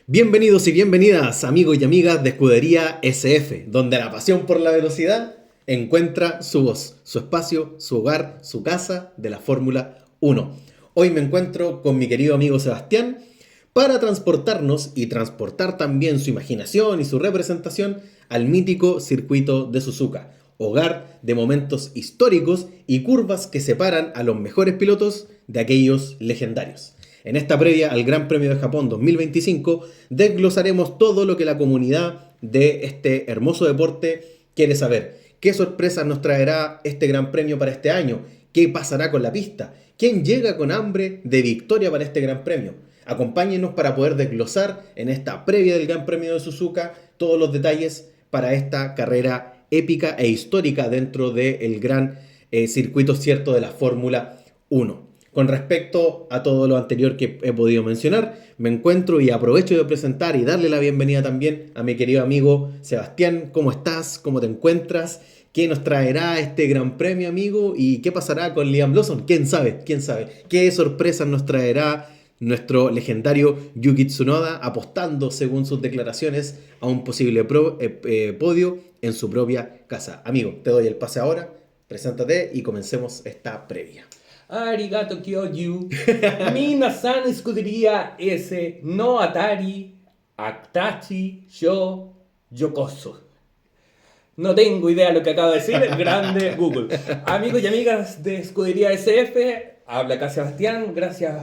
Bienvenidos y bienvenidas, amigos y amigas de Escudería SF, donde la pasión por la velocidad encuentra su voz, su espacio, su hogar, su casa de la Fórmula 1. Hoy me encuentro con mi querido amigo Sebastián para transportarnos y transportar también su imaginación y su representación al mítico circuito de Suzuka, hogar de momentos históricos y curvas que separan a los mejores pilotos de aquellos legendarios. En esta previa al Gran Premio de Japón 2025 desglosaremos todo lo que la comunidad de este hermoso deporte quiere saber. ¿Qué sorpresas nos traerá este Gran Premio para este año? ¿Qué pasará con la pista? ¿Quién llega con hambre de victoria para este Gran Premio? Acompáñenos para poder desglosar en esta previa del Gran Premio de Suzuka todos los detalles para esta carrera épica e histórica dentro del gran circuito cierto de la Fórmula 1. Con respecto a todo lo anterior que he podido mencionar, me encuentro y aprovecho de presentar y darle la bienvenida también a mi querido amigo Sebastián. ¿Cómo estás? ¿Cómo te encuentras? ¿Qué nos traerá este gran premio, amigo? ¿Y qué pasará con Liam Lawson? ¿Quién sabe? ¿Quién sabe? ¿Qué sorpresas nos traerá nuestro legendario Yuki Tsunoda apostando, según sus declaraciones, a un posible podio en su propia casa? Amigo, te doy el pase ahora, preséntate y comencemos esta previa. Arigato kyoyu. Minasan Scuderia S. No Atari. Aktachi. Yokoso. No tengo idea de lo que acabo de decir. Grande Google. Amigos y amigas de Escudería SF. Habla acá Sebastián. Gracias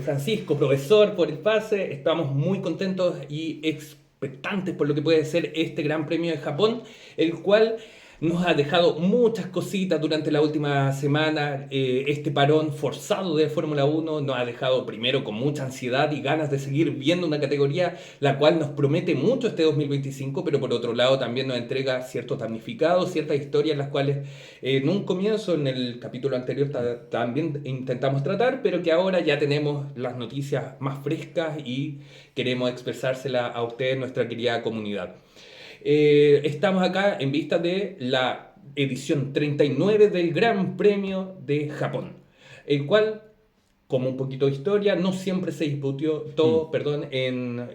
Francisco, profesor, por el pase. Estamos muy contentos y expectantes por lo que puede ser este Gran Premio de Japón, el cual nos ha dejado muchas cositas durante la última semana. Este parón forzado de Fórmula 1 nos ha dejado primero con mucha ansiedad y ganas de seguir viendo una categoría la cual nos promete mucho este 2025, pero por otro lado también nos entrega ciertos damnificados, ciertas historias las cuales en un comienzo, en el capítulo anterior, también intentamos tratar, pero que ahora ya tenemos las noticias más frescas y queremos expresárselas a ustedes, nuestra querida comunidad. Estamos acá en vista de la edición 39 del Gran Premio de Japón, el cual, como un poquito de historia, no siempre se disputó todo, perdón, en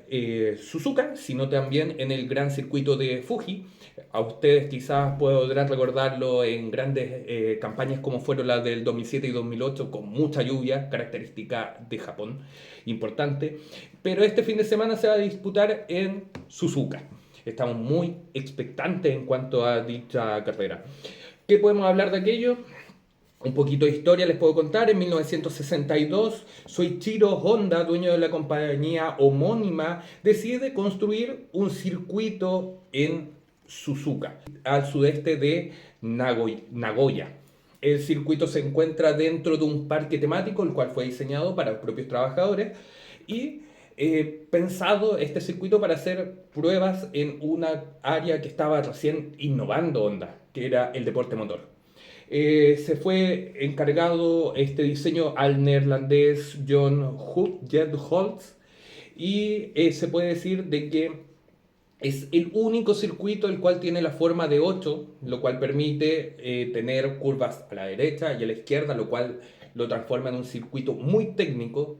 Suzuka, sino también en el gran circuito de Fuji. A ustedes quizás podrán recordarlo en grandes campañas como fueron las del 2007 y 2008, con mucha lluvia, característica de Japón, importante. Pero este fin de semana se va a disputar en Suzuka. Estamos muy expectantes en cuanto a dicha carrera. ¿Qué podemos hablar de aquello? Un poquito de historia les puedo contar. En 1962, Soichiro Honda, dueño de la compañía homónima, decide construir un circuito en Suzuka, al sudeste de Nagoya. El circuito se encuentra dentro de un parque temático, el cual fue diseñado para los propios trabajadores y pensado este circuito para hacer pruebas en una área que estaba recién innovando Honda, que era el deporte motor. Se fue encargado este diseño al neerlandés John Jetholz y se puede decir de que es el único circuito el cual tiene la forma de 8, lo cual permite tener curvas a la derecha y a la izquierda, lo cual lo transforma en un circuito muy técnico.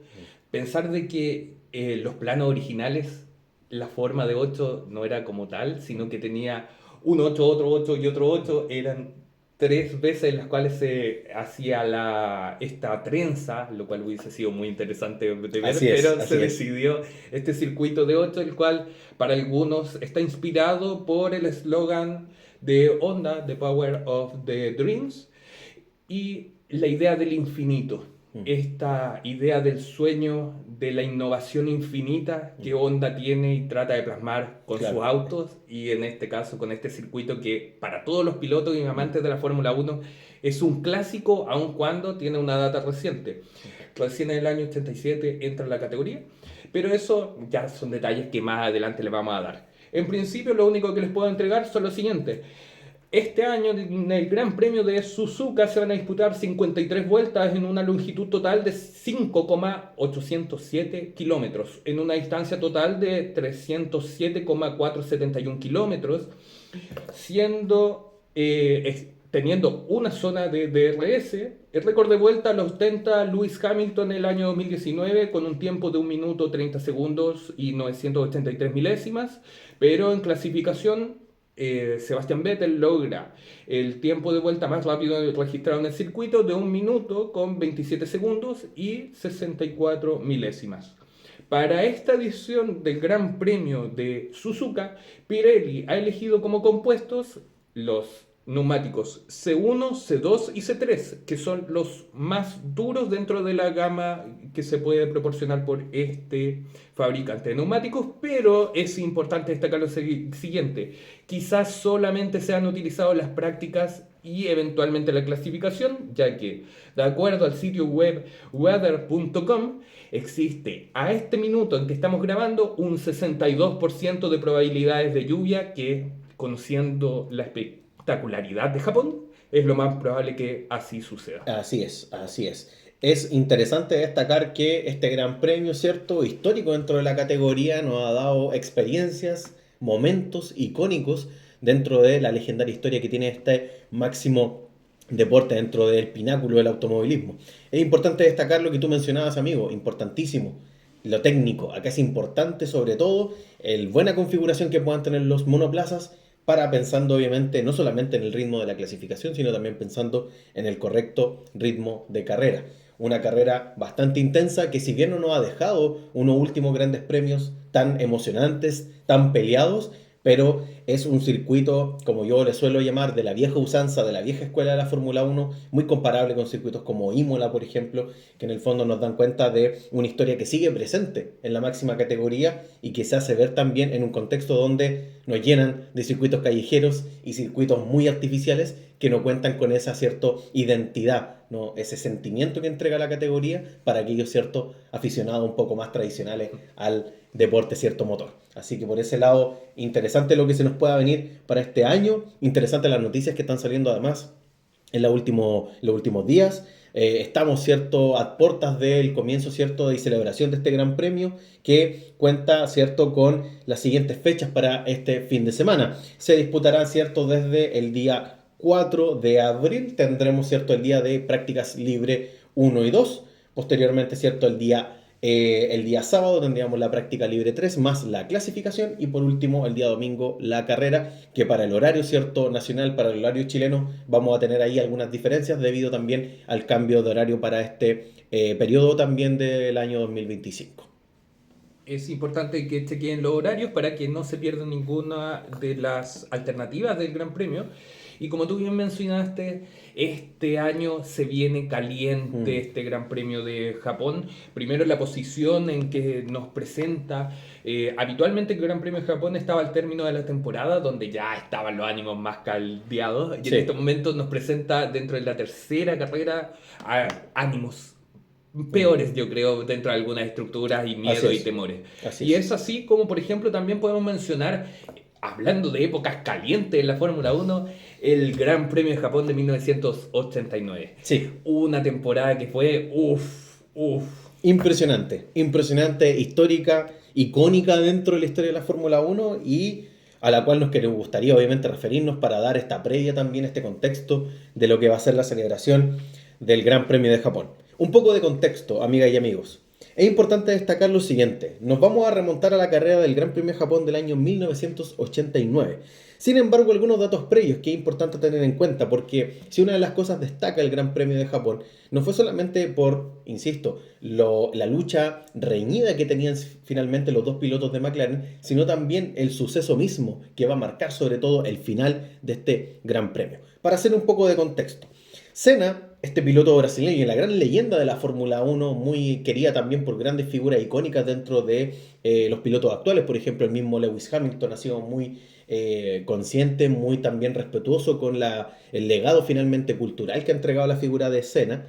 Pensar de que los planos originales, la forma de 8 no era como tal, sino que tenía un 8, otro 8 y otro 8, eran tres veces en las cuales se hacía esta trenza, lo cual hubiese sido muy interesante de ver, Así es, pero se así es. decidió este circuito de 8, el cual para algunos está inspirado por el eslogan de Honda, The Power of the Dreams, y la idea del infinito, esta idea del sueño, de la innovación infinita que Honda tiene y trata de plasmar con sus Claro. autos, y en este caso con este circuito que para todos los pilotos y amantes de la Fórmula 1 es un clásico, aun cuando tiene una data reciente. Recién en el año 87 entra en la categoría, pero eso ya son detalles que más adelante les vamos a dar. En principio lo único que les puedo entregar son lo siguiente. Este año en el Gran Premio de Suzuka se van a disputar 53 vueltas en una longitud total de 5,807 kilómetros, en una distancia total de 307,471 kilómetros, siendo teniendo una zona de DRS. El récord de vuelta lo ostenta Lewis Hamilton el año 2019 con un tiempo de 1 minuto 30 segundos y 983 milésimas, pero en clasificación Sebastian Vettel logra el tiempo de vuelta más rápido registrado en el circuito de 1 minuto con 27 segundos y 64 milésimas. Para esta edición del Gran Premio de Suzuka, Pirelli ha elegido como compuestos los neumáticos C1, C2 y C3, que son los más duros dentro de la gama que se puede proporcionar por este fabricante de neumáticos, pero es importante destacar lo siguiente: quizás solamente sean utilizados las prácticas y eventualmente la clasificación, ya que, de acuerdo al sitio web weather.com, existe a este minuto en que estamos grabando un 62% de probabilidades de lluvia, que, conociendo la espectacularidad de Japón, es lo más probable que así suceda. Así es, así es. Es interesante destacar que este Gran Premio, ¿cierto?, histórico dentro de la categoría, nos ha dado experiencias, momentos icónicos dentro de la legendaria historia que tiene este máximo deporte dentro del pináculo del automovilismo. Es importante destacar lo que tú mencionabas, amigo, importantísimo. Lo técnico, acá es importante sobre todo el buena configuración que puedan tener los monoplazas, para pensando obviamente no solamente en el ritmo de la clasificación, sino también pensando en el correcto ritmo de carrera. Una carrera bastante intensa que, si bien no nos ha dejado unos últimos grandes premios tan emocionantes, tan peleados, pero es un circuito, como yo le suelo llamar, de la vieja usanza, de la vieja escuela de la Fórmula 1, muy comparable con circuitos como Imola, por ejemplo, que en el fondo nos dan cuenta de una historia que sigue presente en la máxima categoría y que se hace ver también en un contexto donde nos llenan de circuitos callejeros y circuitos muy artificiales que no cuentan con esa cierta identidad, ¿no?, ese sentimiento que entrega la categoría para aquellos ciertos aficionados un poco más tradicionales al deporte cierto motor. Así que por ese lado, interesante lo que se nos pueda venir para este año, interesante las noticias que están saliendo además en los últimos días. Estamos, cierto, a puertas del comienzo, cierto, de celebración de este Gran Premio, que cuenta, cierto, con las siguientes fechas para este fin de semana. Se disputará, cierto, desde el día 4 de abril, tendremos, cierto, el día de prácticas libre 1 y 2, posteriormente, cierto, el día sábado tendríamos la práctica libre 3 más la clasificación, y por último el día domingo la carrera, que para el horario, cierto, nacional, para el horario chileno, vamos a tener ahí algunas diferencias debido también al cambio de horario para este periodo también del año 2025. Es importante que chequeen los horarios para que no se pierda ninguna de las alternativas del Gran Premio. Y como tú bien mencionaste, este año se viene caliente este Gran Premio de Japón. Primero, la posición en que nos presenta. Habitualmente el Gran Premio de Japón estaba al término de la temporada, donde ya estaban los ánimos más caldeados. Y Sí. en este momento nos presenta, dentro de la tercera carrera, ánimos peores, yo creo, dentro de algunas estructuras y miedo y temores. Y es así como, por ejemplo, también podemos mencionar, hablando de épocas calientes en la Fórmula 1, el Gran Premio de Japón de 1989. Sí. Una temporada que fue impresionante, histórica, icónica dentro de la historia de la Fórmula 1, y a la cual nos gustaría obviamente referirnos para dar esta previa también, este contexto de lo que va a ser la celebración del Gran Premio de Japón. Un poco de contexto, amigas y amigos. Es importante destacar lo siguiente: nos vamos a remontar a la carrera del Gran Premio de Japón del año 1989. Sin embargo, algunos datos previos que es importante tener en cuenta, porque si una de las cosas destaca el Gran Premio de Japón, no fue solamente por, insisto, la lucha reñida que tenían finalmente los dos pilotos de McLaren, sino también el suceso mismo que va a marcar sobre todo el final de este Gran Premio. Para hacer un poco de contexto, Senna, este piloto brasileño y la gran leyenda de la Fórmula 1, muy querida también por grandes figuras icónicas dentro de los pilotos actuales, por ejemplo el mismo Lewis Hamilton, ha sido muy consciente, muy también respetuoso con el legado finalmente cultural que ha entregado la figura de Senna.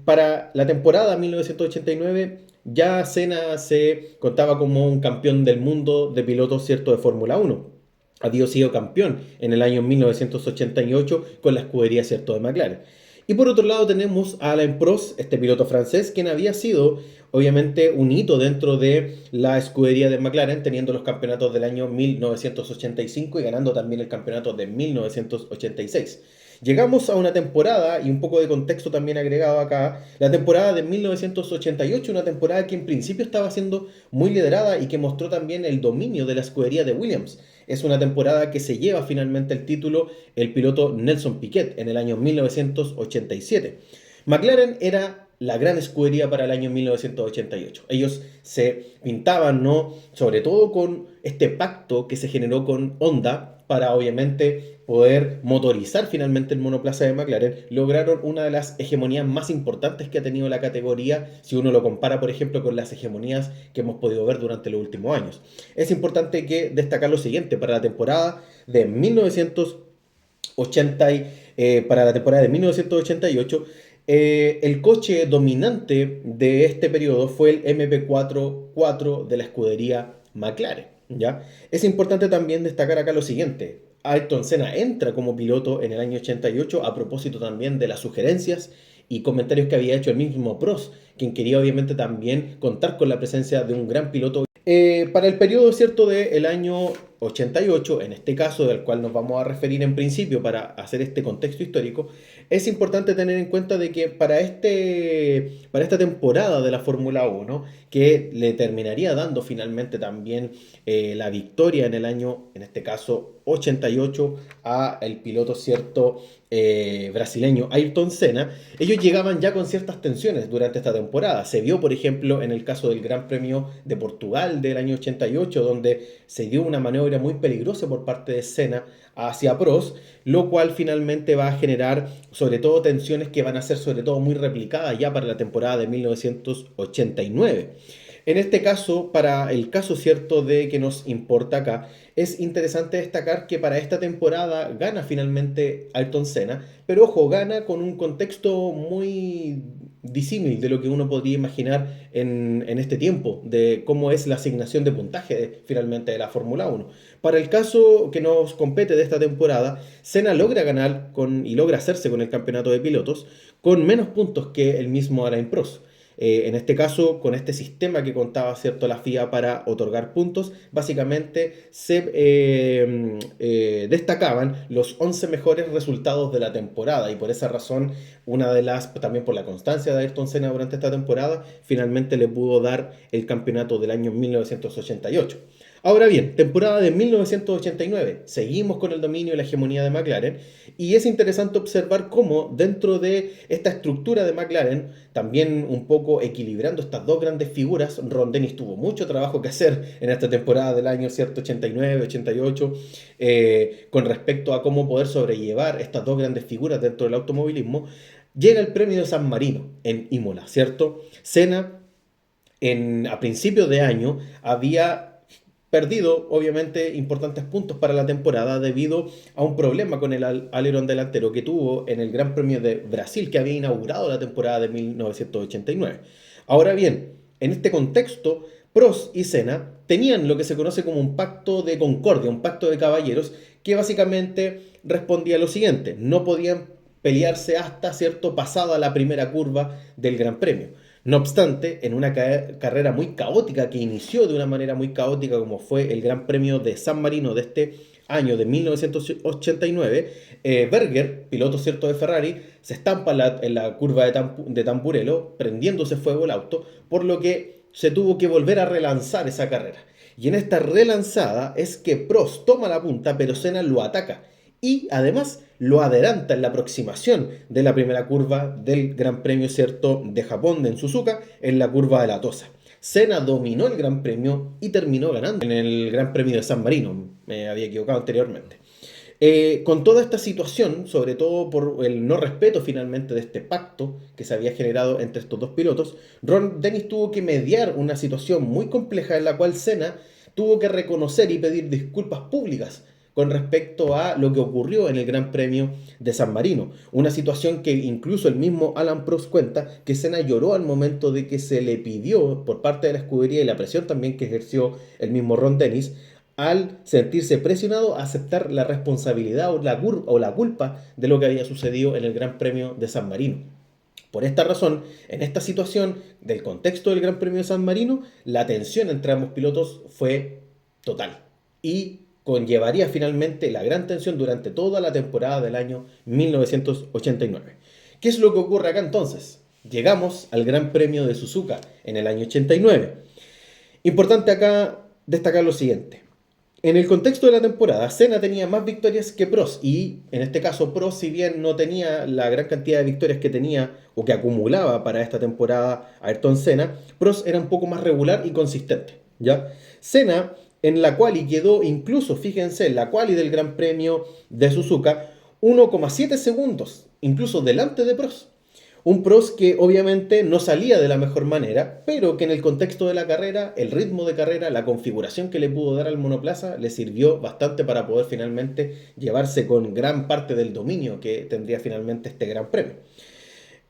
Para la temporada 1989 ya Senna se contaba como un campeón del mundo de pilotos, cierto, de Fórmula 1. Había sido campeón en el año 1988 con la escudería, cierto, de McLaren. Y por otro lado tenemos a Alain Prost, este piloto francés, quien había sido obviamente un hito dentro de la escudería de McLaren, teniendo los campeonatos del año 1985 y ganando también el campeonato de 1986. Llegamos a una temporada, y un poco de contexto también agregado acá, la temporada de 1988, una temporada que en principio estaba siendo muy liderada y que mostró también el dominio de la escudería de Williams. Es una temporada que se lleva finalmente el título el piloto Nelson Piquet en el año 1987. McLaren era la gran escudería para el año 1988. Ellos se pintaban, ¿no? Sobre todo con este pacto que se generó con Honda para obviamente poder motorizar finalmente el monoplaza de McLaren. Lograron una de las hegemonías más importantes que ha tenido la categoría, si uno lo compara, por ejemplo, con las hegemonías que hemos podido ver durante los últimos años. Es importante que destacar lo siguiente: para la temporada de 1980 para la temporada de 1988, el coche dominante de este periodo fue el MP4 de la escudería McLaren, ¿ya? Es importante también destacar acá lo siguiente: Ayrton Senna entra como piloto en el año 88 a propósito también de las sugerencias y comentarios que había hecho el mismo Prost, quien quería obviamente también contar con la presencia de un gran piloto. Para el periodo, ¿cierto?, del año 88, en este caso del cual nos vamos a referir en principio para hacer este contexto histórico, es importante tener en cuenta de que para esta temporada de la Fórmula 1, que le terminaría dando finalmente también la victoria en el año, en este caso 88, a el piloto, ¿cierto?, brasileño Ayrton Senna, ellos llegaban ya con ciertas tensiones durante esta temporada. Se vio, por ejemplo, en el caso del Gran Premio de Portugal del año 88, donde se dio una maniobra muy peligrosa por parte de Senna hacia Prost, lo cual finalmente va a generar sobre todo tensiones que van a ser sobre todo muy replicadas ya para la temporada de 1989. En este caso, para el caso cierto de que nos importa acá, es interesante destacar que para esta temporada gana finalmente Ayrton Senna, pero ojo, gana con un contexto muy disímil de lo que uno podría imaginar en este tiempo, de cómo es la asignación de puntaje finalmente de la Fórmula 1. Para el caso que nos compete de esta temporada, Senna logra ganar y logra hacerse con el campeonato de pilotos con menos puntos que el mismo Alain Prost. En este caso, con este sistema que contaba, ¿cierto?, la FIA para otorgar puntos, básicamente se destacaban los 11 mejores resultados de la temporada, y por esa razón, también por la constancia de Ayrton Senna durante esta temporada, finalmente le pudo dar el campeonato del año 1988. Ahora bien, temporada de 1989, seguimos con el dominio y la hegemonía de McLaren, y es interesante observar cómo dentro de esta estructura de McLaren, también un poco equilibrando estas dos grandes figuras, Ron Dennis tuvo mucho trabajo que hacer en esta temporada del año, ¿cierto?, 89, 88, con respecto a cómo poder sobrellevar estas dos grandes figuras dentro del automovilismo. Llega el premio de San Marino en Imola, ¿cierto? Senna a principios de año había perdido obviamente importantes puntos para la temporada debido a un problema con el alerón delantero que tuvo en el Gran Premio de Brasil, que había inaugurado la temporada de 1989. Ahora bien, en este contexto, Prost y Senna tenían lo que se conoce como un pacto de concordia, un pacto de caballeros, que básicamente respondía a lo siguiente: no podían pelearse hasta, ¿cierto?, pasada la primera curva del Gran Premio. No obstante, en una carrera muy caótica, que inició de una manera muy caótica, como fue el Gran Premio de San Marino de este año de 1989, Berger, piloto, ¿cierto?, de Ferrari, se estampa en la curva de Tamburello, prendiéndose fuego el auto, por lo que se tuvo que volver a relanzar esa carrera. Y en esta relanzada es que Prost toma la punta, pero Senna lo ataca y además lo adelanta en la aproximación de la primera curva del Gran Premio, ¿cierto?, de Japón, en Suzuka, en la curva de la Tosa. Senna dominó el Gran Premio y terminó ganando en el Gran Premio de San Marino. Me había equivocado anteriormente. Con toda esta situación, sobre todo por el no respeto finalmente de este pacto que se había generado entre estos dos pilotos, Ron Dennis tuvo que mediar una situación muy compleja en la cual Senna tuvo que reconocer y pedir disculpas públicas con respecto a lo que ocurrió en el Gran Premio de San Marino. Una situación que incluso el mismo Alain Prost cuenta que Senna lloró al momento de que se le pidió por parte de la escudería, y la presión también que ejerció el mismo Ron Dennis, al sentirse presionado a aceptar la responsabilidad o la culpa de lo que había sucedido en el Gran Premio de San Marino. Por esta razón, en esta situación del contexto del Gran Premio de San Marino, la tensión entre ambos pilotos fue total y conllevaría finalmente la gran tensión durante toda la temporada del año 1989. ¿Qué es lo que ocurre acá entonces? Llegamos al Gran Premio de Suzuka en el año 89. Importante acá destacar lo siguiente. En el contexto de la temporada, Senna tenía más victorias que Prost y en este caso Prost, si bien no tenía la gran cantidad de victorias que tenía o que acumulaba para esta temporada Ayrton Senna, Prost era un poco más regular y consistente, ¿ya? Senna en la quali quedó incluso, fíjense, en la quali del Gran Premio de Suzuka 1,7 segundos, incluso delante de Prost. Un Prost que obviamente no salía de la mejor manera, pero que en el contexto de la carrera, el ritmo de carrera, la configuración que le pudo dar al monoplaza, le sirvió bastante para poder finalmente llevarse con gran parte del dominio que tendría finalmente este Gran Premio.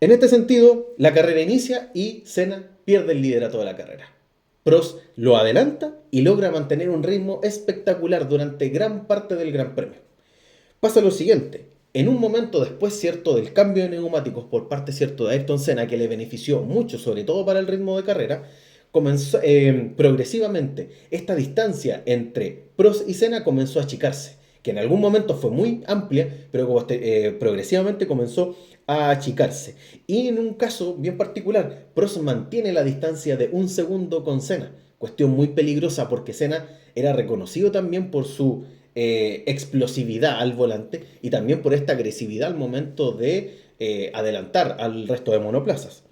En este sentido, la carrera inicia y Senna pierde el liderato de la carrera. Prost lo adelanta y logra mantener un ritmo espectacular durante gran parte del Gran Premio. Pasa lo siguiente. En un momento después, cierto, del cambio de neumáticos por parte, cierto, de Ayrton Senna, que le benefició mucho, sobre todo para el ritmo de carrera, comenzó progresivamente esta distancia entre Prost y Senna comenzó a achicarse, que en algún momento fue muy amplia, pero progresivamente comenzó a achicarse. Y en un caso bien particular, Prost mantiene la distancia de un segundo con Senna, cuestión muy peligrosa porque Senna era reconocido también por su explosividad al volante y también por esta agresividad al momento de adelantar al resto de monoplazas.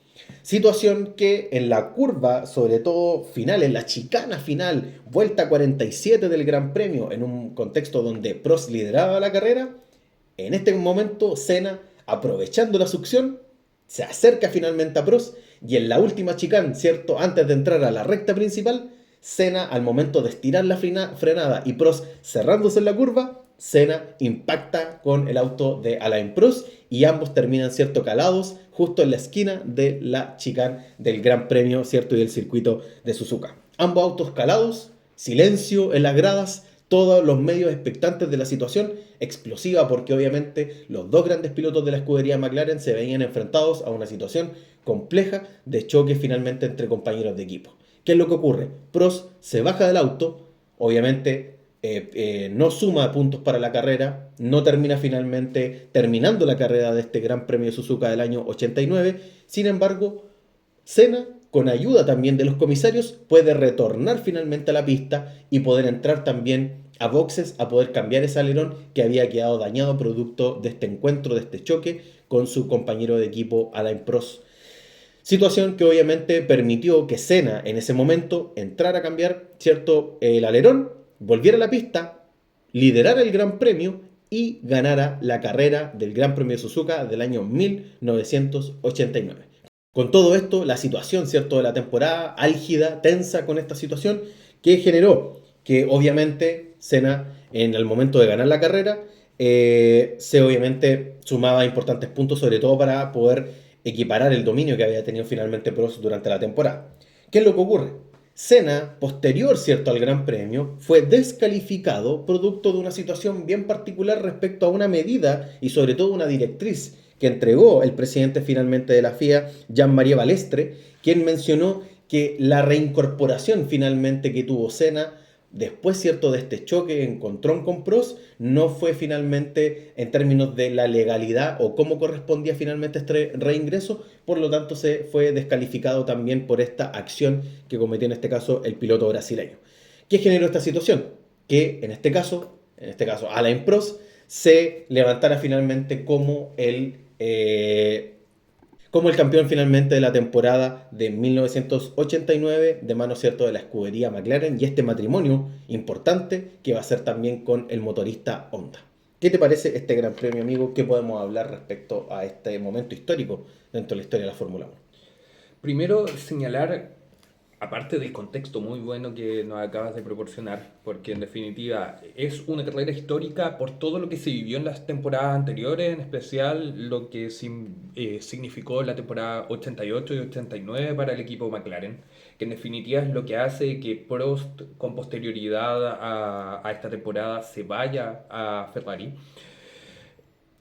Situación que en la curva, sobre todo final, en la chicana final, vuelta 47 del Gran Premio, en un contexto donde Prost lideraba la carrera, en este momento Senna, aprovechando la succión, se acerca finalmente a Prost y en la última chicane, ¿cierto? Antes de entrar a la recta principal, Senna, al momento de estirar la frenada y Prost cerrándose en la curva, Senna impacta con el auto de Alain Prost y ambos terminan, ¿cierto?, calados justo en la esquina de la chicane del Gran Premio, ¿cierto?, y del circuito de Suzuka. Ambos autos calados, silencio en las gradas, todos los medios expectantes de la situación, explosiva porque obviamente los dos grandes pilotos de la escudería McLaren se veían enfrentados a una situación compleja de choque finalmente entre compañeros de equipo. ¿Qué es lo que ocurre? Prost se baja del auto, obviamente no suma puntos para la carrera, no termina finalmente terminando la carrera de este Gran Premio de Suzuka del año 89. Sin embargo, Senna, con ayuda también de los comisarios, puede retornar finalmente a la pista y poder entrar también a boxes a poder cambiar ese alerón que había quedado dañado producto de este encuentro, de este choque con su compañero de equipo Alain Prost. Situación que obviamente permitió que Senna en ese momento entrara a cambiar, ¿cierto?, el alerón, volviera a la pista, liderara el Gran Premio y ganara la carrera del Gran Premio de Suzuka del año 1989. Con todo esto, la situación, ¿cierto?, de la temporada, álgida, tensa con esta situación, que generó que obviamente Senna en el momento de ganar la carrera se obviamente sumaba importantes puntos, sobre todo para poder equiparar el dominio que había tenido finalmente Prost durante la temporada. ¿Qué es lo que ocurre? Senna, posterior, ¿cierto?, al Gran Premio, fue descalificado producto de una situación bien particular respecto a una medida y sobre todo una directriz que entregó el presidente finalmente de la FIA, Jean-Marie Balestre, quien mencionó que la reincorporación finalmente que tuvo Senna después, ¿cierto?, de este choque encontrón con Prost, no fue finalmente en términos de la legalidad o cómo correspondía finalmente este reingreso, por lo tanto se fue descalificado también por esta acción que cometió en este caso el piloto brasileño. ¿Qué generó esta situación? Que en este caso Alain Prost se levantara finalmente como el campeón finalmente de la temporada de 1989 de mano, ¿cierto?, de la escudería McLaren y este matrimonio importante que va a ser también con el motorista Honda. ¿Qué te parece este Gran Premio, amigo? ¿Qué podemos hablar respecto a este momento histórico dentro de la historia de la Fórmula 1? Primero, señalar aparte del contexto muy bueno que nos acabas de proporcionar, porque en definitiva es una carrera histórica por todo lo que se vivió en las temporadas anteriores, en especial lo que significó la temporada 88 y 89 para el equipo McLaren, que en definitiva es lo que hace que Prost con posterioridad a esta temporada se vaya a Ferrari.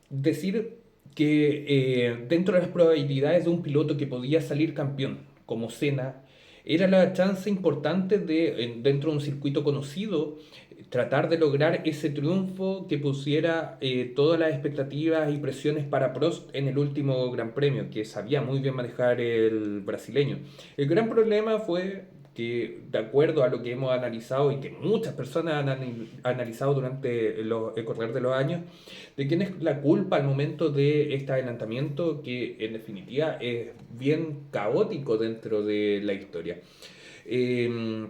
Decir que dentro de las probabilidades de un piloto que podía salir campeón, como Senna, era la chance importante de, dentro de un circuito conocido, tratar de lograr ese triunfo que pusiera todas las expectativas y presiones para Prost en el último Gran Premio, que sabía muy bien manejar el brasileño. El gran problema fue que, de acuerdo a lo que hemos analizado y que muchas personas han analizado durante el correr de los años, de quién es la culpa al momento de este adelantamiento, que en definitiva es bien caótico dentro de la historia. Eh,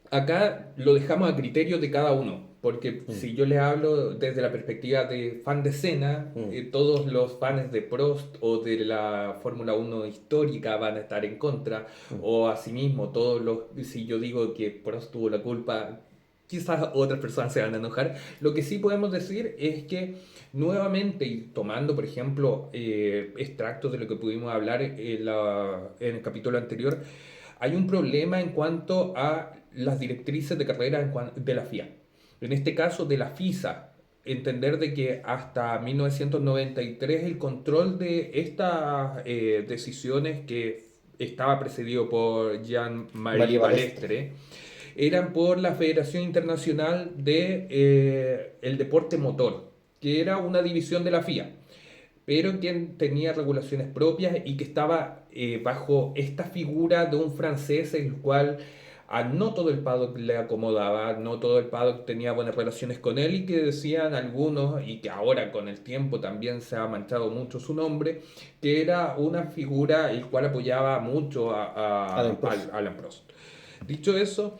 Acá lo dejamos a criterio de cada uno, porque si yo les hablo desde la perspectiva de fan de Senna, todos los fans de Prost o de la Fórmula 1 histórica van a estar en contra, o asimismo, si yo digo que Prost tuvo la culpa, quizás otras personas se van a enojar. Lo que sí podemos decir es que nuevamente, y tomando por ejemplo extractos de lo que pudimos hablar en el capítulo anterior, hay un problema en cuanto a las directrices de carrera de la FIA. En este caso de la FISA, entender de que hasta 1993 el control de estas decisiones, que estaba precedido por Jean-Marie Balestre, eran por la Federación Internacional de el Deporte Motor, que era una división de la FIA, pero quien tenía regulaciones propias y que estaba bajo esta figura de un francés, el cual a no todo el paddock le acomodaba, no todo el paddock tenía buenas relaciones con él, y que decían algunos, y que ahora con el tiempo también se ha manchado mucho su nombre, que era una figura el cual apoyaba mucho a Alain Prost. Dicho eso,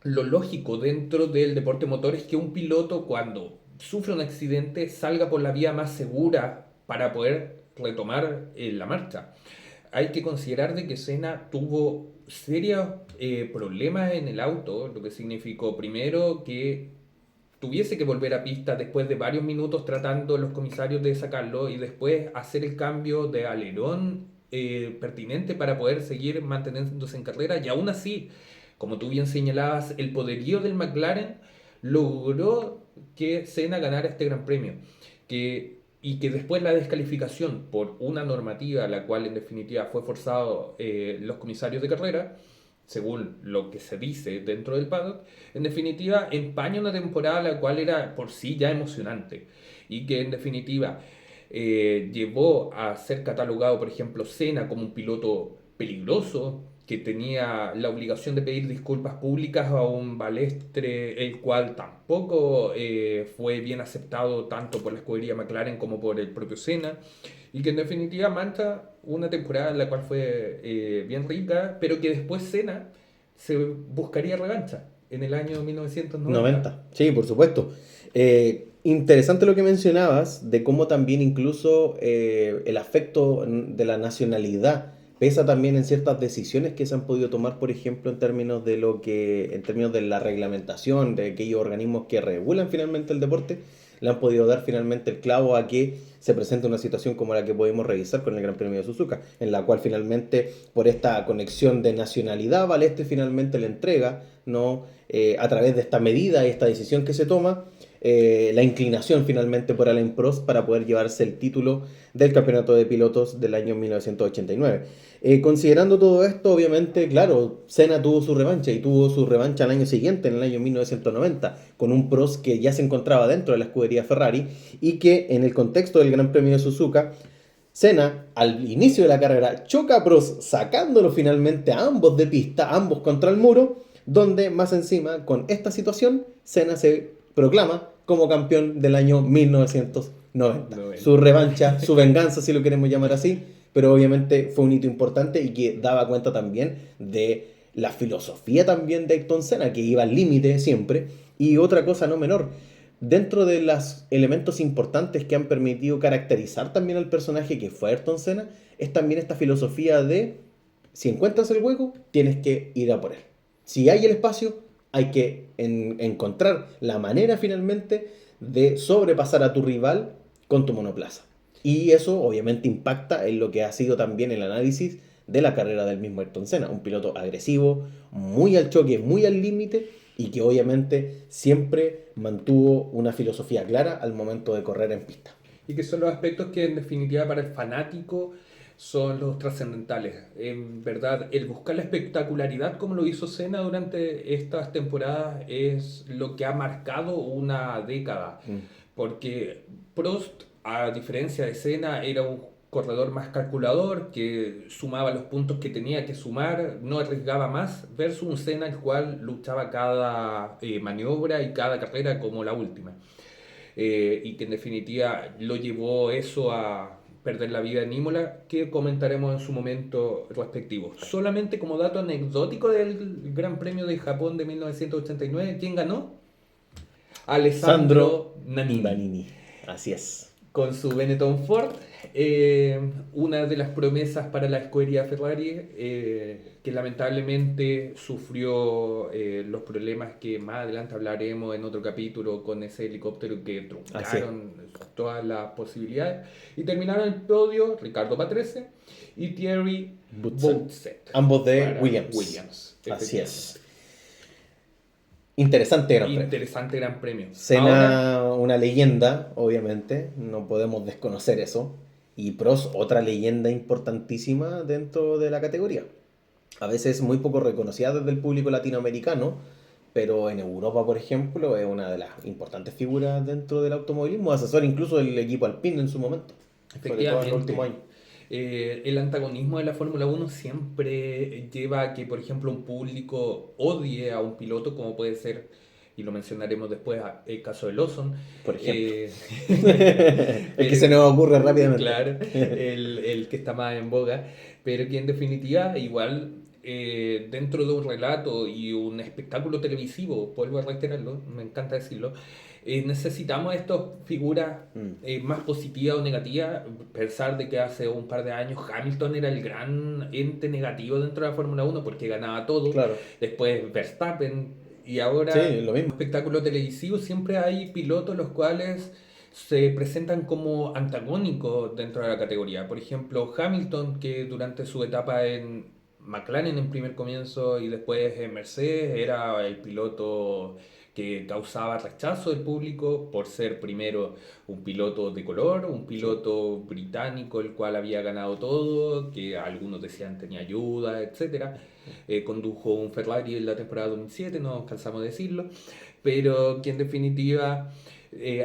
lo lógico dentro del deporte motor es que un piloto, cuando sufre un accidente, salga por la vía más segura para poder retomar la marcha. Hay que considerar de que Senna tuvo serios problemas en el auto, lo que significó primero que tuviese que volver a pista después de varios minutos tratando los comisarios de sacarlo, y después hacer el cambio de alerón pertinente para poder seguir manteniéndose en carrera, y aún así, como tú bien señalabas, el poderío del McLaren logró que Senna ganara este Gran Premio, y que después la descalificación por una normativa, la cual en definitiva fue forzado los comisarios de carrera, según lo que se dice dentro del paddock, en definitiva empaña una temporada la cual era por sí ya emocionante, y que en definitiva llevó a ser catalogado, por ejemplo, Senna como un piloto peligroso, que tenía la obligación de pedir disculpas públicas a un Balestre, el cual tampoco fue bien aceptado tanto por la escudería McLaren como por el propio Senna, y que en definitiva mancha una temporada en la cual fue bien rica, pero que después Senna se buscaría revancha en el año 1990. Sí, por supuesto. Interesante lo que mencionabas, de cómo también incluso el afecto de la nacionalidad pesa también en ciertas decisiones que se han podido tomar, por ejemplo, en términos de la reglamentación de aquellos organismos que regulan finalmente el deporte. Le han podido dar finalmente el clavo a que se presente una situación como la que podemos revisar con el Gran Premio de Suzuka, en la cual finalmente, por esta conexión de nacionalidad, Balestre finalmente le entrega, ¿no? A través de esta medida y esta decisión que se toma, la inclinación finalmente por Alain Prost para poder llevarse el título del campeonato de pilotos del año 1989. Considerando todo esto, obviamente, claro, Senna tuvo su revancha, y tuvo su revancha al año siguiente, en el año 1990, con un Prost que ya se encontraba dentro de la escudería Ferrari, y que en el contexto del Gran Premio de Suzuka, Senna, al inicio de la carrera, choca a Prost, sacándolo finalmente a ambos de pista, ambos contra el muro, donde más encima, con esta situación, Senna se proclama como campeón del año 1990. Su revancha, su venganza, si lo queremos llamar así, pero obviamente fue un hito importante y que daba cuenta también de la filosofía también de Ayrton Senna, que iba al límite siempre. Y otra cosa no menor, dentro de los elementos importantes que han permitido caracterizar también al personaje que fue Ayrton Senna, es también esta filosofía de Si encuentras el hueco, tienes que ir a por él. Si hay el espacio, hay que encontrar la manera finalmente de sobrepasar a tu rival con tu monoplaza. Y eso obviamente impacta en lo que ha sido también el análisis de la carrera del mismo Ayrton Senna. Un piloto agresivo, muy al choque, muy al límite y que obviamente siempre mantuvo una filosofía clara al momento de correr en pista. Y que son los aspectos que en definitiva para el fanático son los trascendentales. En verdad, el buscar la espectacularidad como lo hizo Senna durante estas temporadas es lo que ha marcado una década. Porque Prost, a diferencia de Senna, era un corredor más calculador, que sumaba los puntos que tenía que sumar, no arriesgaba más, versus un Senna el cual luchaba cada maniobra y cada carrera como la última. Y que en definitiva lo llevó eso a perder la vida en Imola, que comentaremos en su momento respectivo. Solamente como dato anecdótico del Gran Premio de Japón de 1989, ¿quién ganó? Alessandro Nannini. Así es. Con su Benetton Ford, una de las promesas para la escudería Ferrari, que lamentablemente sufrió los problemas que más adelante hablaremos en otro capítulo con ese helicóptero que truncaron todas las posibilidades, y terminaron el podio Ricardo Patrese y Thierry Boutset, ambos de Williams. Así es. Interesante gran premio. Senna, ahora, una leyenda, obviamente, no podemos desconocer eso. Y Prost, otra leyenda importantísima dentro de la categoría. A veces muy poco reconocida desde el público latinoamericano, pero en Europa, por ejemplo, es una de las importantes figuras dentro del automovilismo, asesor incluso del equipo Alpine en su momento. Efectivamente. En el último año. El antagonismo de la Fórmula 1 siempre lleva a que, por ejemplo, un público odie a un piloto, como puede ser, y lo mencionaremos después, el caso de Lawson. Por ejemplo. El que se nos ocurre rápidamente. Claro, el que está más en boga, pero que en definitiva, igual, dentro de un relato y un espectáculo televisivo, vuelvo a reiterarlo, me encanta decirlo, necesitamos estas figuras más positivas o negativas. Pensar de que hace un par de años Hamilton era el gran ente negativo dentro de la Fórmula 1 porque ganaba todo. Claro. Después Verstappen. Y ahora, sí, lo mismo. En un espectáculo televisivo siempre hay pilotos los cuales se presentan como antagónicos dentro de la categoría. Por ejemplo, Hamilton, que durante su etapa en McLaren en primer comienzo y después en Mercedes era el piloto que causaba rechazo del público por ser primero un piloto de color, un piloto británico el cual había ganado todo, que algunos decían tenía ayuda, etc. Condujo un Ferrari en la temporada 2007, no cansamos de decirlo, pero que en definitiva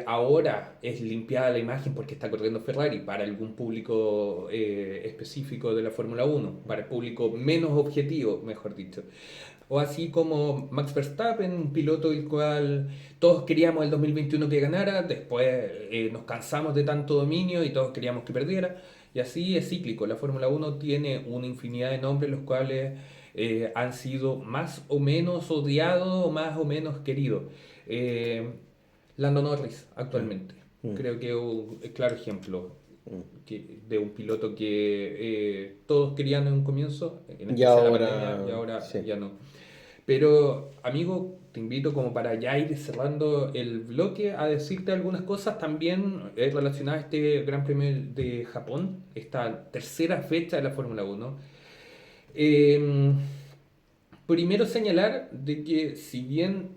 ahora es limpiada la imagen porque está corriendo Ferrari para algún público específico de la Fórmula 1, para el público menos objetivo, mejor dicho. O así como Max Verstappen, un piloto el cual todos queríamos el 2021 que ganara, después nos cansamos de tanto dominio y todos queríamos que perdiera. Y así es cíclico. La Fórmula 1 tiene una infinidad de nombres los cuales han sido más o menos odiados o más o menos queridos. Lando Norris actualmente. Creo que es un claro ejemplo de un piloto que todos querían en un comienzo, en y ahora, pandemia, y ahora ya no. Pero, amigo, te invito como para ya ir cerrando el bloque a decirte algunas cosas también relacionadas a este Gran Premio de Japón, esta tercera fecha de la Fórmula 1. Primero señalar de que si bien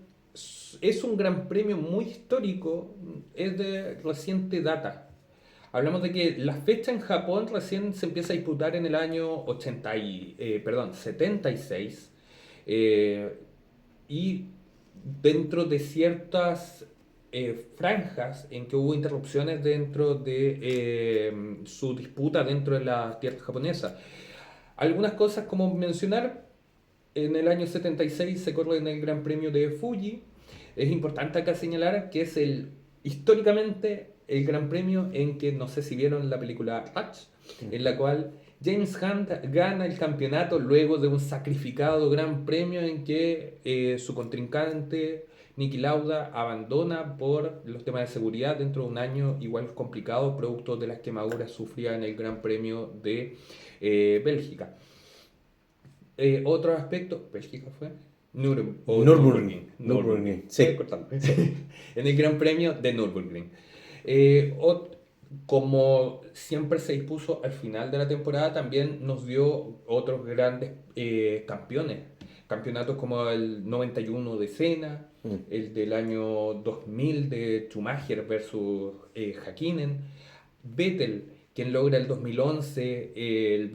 es un gran premio muy histórico, es de reciente data. Hablamos de que la fecha en Japón recién se empieza a disputar en el año 76, y dentro de ciertas franjas en que hubo interrupciones dentro de su disputa dentro de la tierra japonesa. Algunas cosas como mencionar, en el año 76 se corre en el Gran Premio de Fuji. Es importante acá señalar que es históricamente el Gran Premio en que, no sé si vieron la película Rush, en la cual James Hunt gana el campeonato luego de un sacrificado Gran Premio en que su contrincante Niki Lauda abandona por los temas de seguridad dentro de un año igual complicado, producto de las quemaduras sufridas en el Gran Premio de Bélgica. Otro aspecto, ¿Bélgica fue? Nürburgring, sí. Voy a cortarlo. En el Gran Premio de Nürburgring. Como siempre se dispuso al final de la temporada, también nos dio otros grandes campeones. Campeonatos como el 91 de Senna, el del año 2000 de Schumacher versus Häkkinen, Vettel, quien logra el 2011 el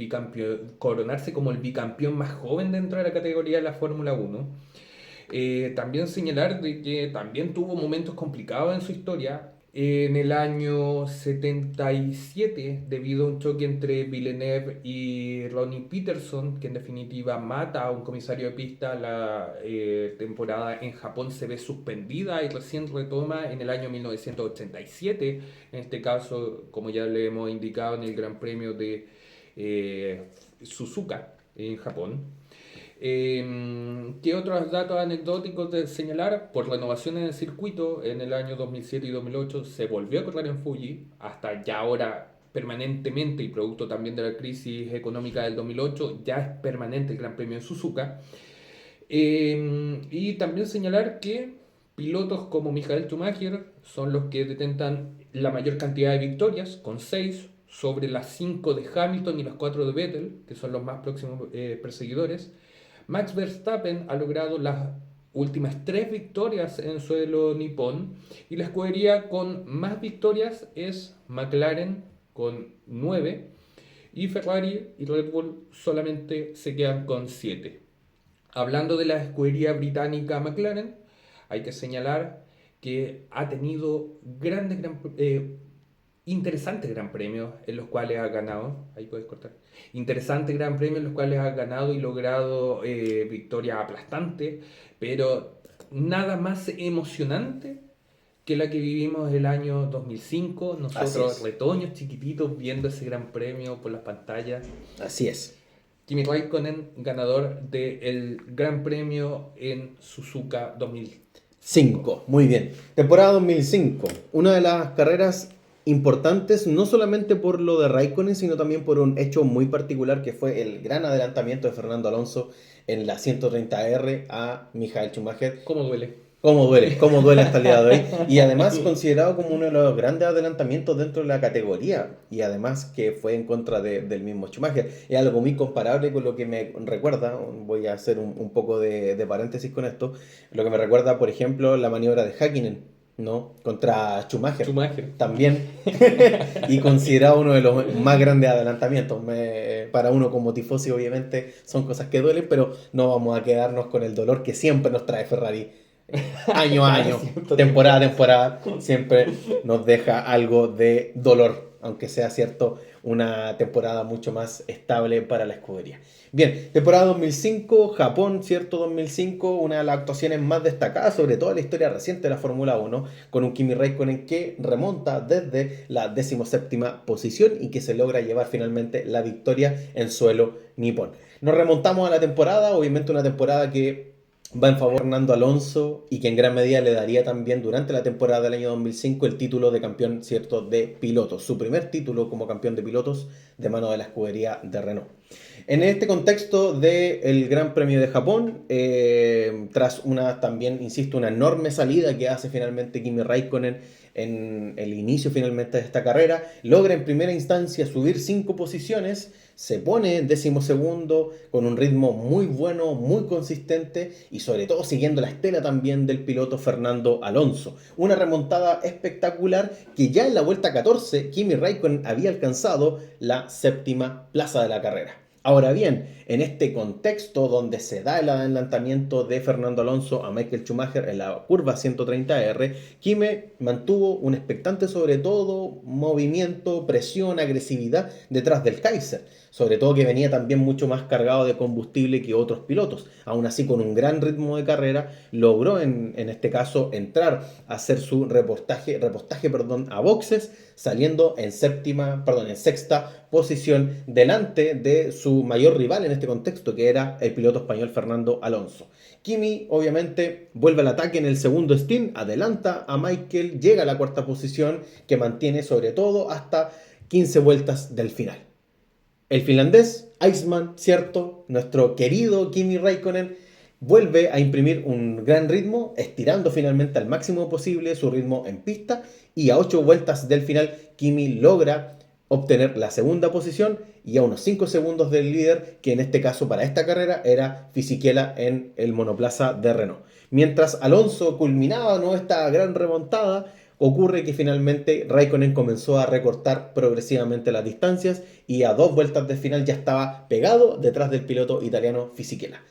coronarse como el bicampeón más joven dentro de la categoría de la Fórmula 1. También señalar de que también tuvo momentos complicados en su historia. En el año 77, debido a un choque entre Villeneuve y Ronnie Peterson, que en definitiva mata a un comisario de pista, la temporada en Japón se ve suspendida y recién retoma en el año 1987. En este caso, como ya le hemos indicado, en el Gran Premio de Suzuka en Japón. ¿Qué otros datos anecdóticos de señalar? Por renovaciones en el circuito, en el año 2007 y 2008 se volvió a correr en Fuji, hasta ya ahora permanentemente, y producto también de la crisis económica del 2008, ya es permanente el Gran Premio en Suzuka. Y también señalar que pilotos como Michael Schumacher son los que detentan la mayor cantidad de victorias, con 6, sobre las 5 de Hamilton y las 4 de Vettel, que son los más próximos perseguidores. Max Verstappen ha logrado las últimas 3 victorias en suelo nipón, y la escudería con más victorias es McLaren con 9, y Ferrari y Red Bull solamente se quedan con 7. Hablando de la escudería británica McLaren, hay que señalar que ha tenido interesantes gran premios en los cuales ha ganado. Ahí puedes cortar. Interesantes gran premios en los cuales ha ganado y logrado victorias aplastantes, pero nada más emocionante que la que vivimos el año 2005, nosotros retoños chiquititos viendo ese gran premio por las pantallas. Así es. Kimi Räikkönen, ganador del Gran Premio en Suzuka 2005. Muy bien. Temporada 2005. Una de las carreras importantes, no solamente por lo de Raikkonen, sino también por un hecho muy particular que fue el gran adelantamiento de Fernando Alonso en la 130R a Michael Schumacher. ¿Cómo duele? ¿Cómo duele hasta el día de hoy? Y además considerado como uno de los grandes adelantamientos dentro de la categoría. Y además que fue en contra del mismo Schumacher. Es algo muy comparable con lo que me recuerda, voy a hacer un poco de paréntesis con esto, lo que me recuerda, por ejemplo, la maniobra de Häkkinen, ¿no? Contra Schumacher. También. Y considerado uno de los más grandes adelantamientos. Para uno como tifosi, obviamente, son cosas que duelen, pero no vamos a quedarnos con el dolor que siempre nos trae Ferrari. Año a año, temporada a temporada, siempre nos deja algo de dolor, aunque sea cierto, una temporada mucho más estable para la escudería. Bien, temporada 2005, Japón, cierto, 2005, una de las actuaciones más destacadas, sobre todo en la historia reciente de la Fórmula 1, con un Kimi Räikkönen que remonta desde la 17ª posición y que se logra llevar finalmente la victoria en suelo nipón. Nos remontamos a la temporada, obviamente una temporada que va en favor de Fernando Alonso y que en gran medida le daría también durante la temporada del año 2005 el título de campeón, cierto, de pilotos, su primer título como campeón de pilotos de mano de la escudería de Renault. En este contexto del Gran Premio de Japón, tras una también, insisto, una enorme salida que hace finalmente Kimi Räikkönen en el inicio finalmente de esta carrera, logra en primera instancia subir 5 posiciones, se pone en 12º con un ritmo muy bueno, muy consistente y sobre todo siguiendo la estela también del piloto Fernando Alonso. Una remontada espectacular que ya en la vuelta 14 Kimi Räikkönen había alcanzado la 7ª plaza de la carrera. Ahora bien, en este contexto donde se da el adelantamiento de Fernando Alonso a Michael Schumacher en la curva 130R, Kimi mantuvo un expectante sobre todo movimiento, presión, agresividad detrás del Kaiser. Sobre todo que venía también mucho más cargado de combustible que otros pilotos. Aún así, con un gran ritmo de carrera, logró en este caso entrar a hacer su repostaje a boxes, saliendo en sexta posición delante de su mayor rival en este contexto, que era el piloto español Fernando Alonso. Kimi obviamente vuelve al ataque en el segundo stint, adelanta a Michael, llega a la 4ª posición que mantiene sobre todo hasta 15 vueltas del final. El finlandés, Iceman, cierto, nuestro querido Kimi Räikkönen, vuelve a imprimir un gran ritmo, estirando finalmente al máximo posible su ritmo en pista y a 8 vueltas del final Kimi logra obtener la segunda posición y a unos 5 segundos del líder, que en este caso para esta carrera era Fisichella en el monoplaza de Renault. Mientras Alonso culminaba, ¿no?, esta gran remontada, ocurre que finalmente Raikkonen comenzó a recortar progresivamente las distancias y a 2 vueltas del final ya estaba pegado detrás del piloto italiano Fisichella,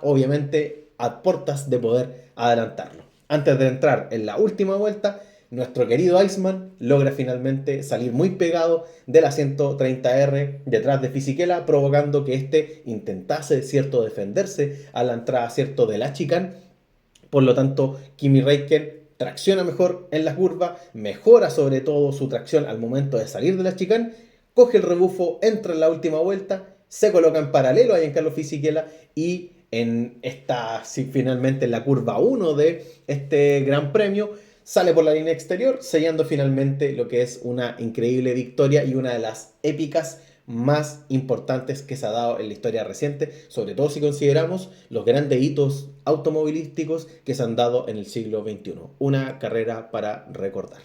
obviamente a portas de poder adelantarlo. Antes de entrar en la última vuelta, nuestro querido Iceman logra finalmente salir muy pegado de la 130R detrás de Fisichella, provocando que este intentase, cierto, defenderse a la entrada, cierto, de la chicane. Por lo tanto, Kimi Räikkönen tracciona mejor en la curva, mejora sobre todo su tracción al momento de salir de la chicane, coge el rebufo, entra en la última vuelta, se coloca en paralelo a Giancarlo Fisichella y finalmente en la curva 1 de este gran premio, sale por la línea exterior, sellando finalmente lo que es una increíble victoria y una de las épicas más importantes que se ha dado en la historia reciente, sobre todo si consideramos los grandes hitos automovilísticos que se han dado en el siglo XXI. Una carrera para recordar.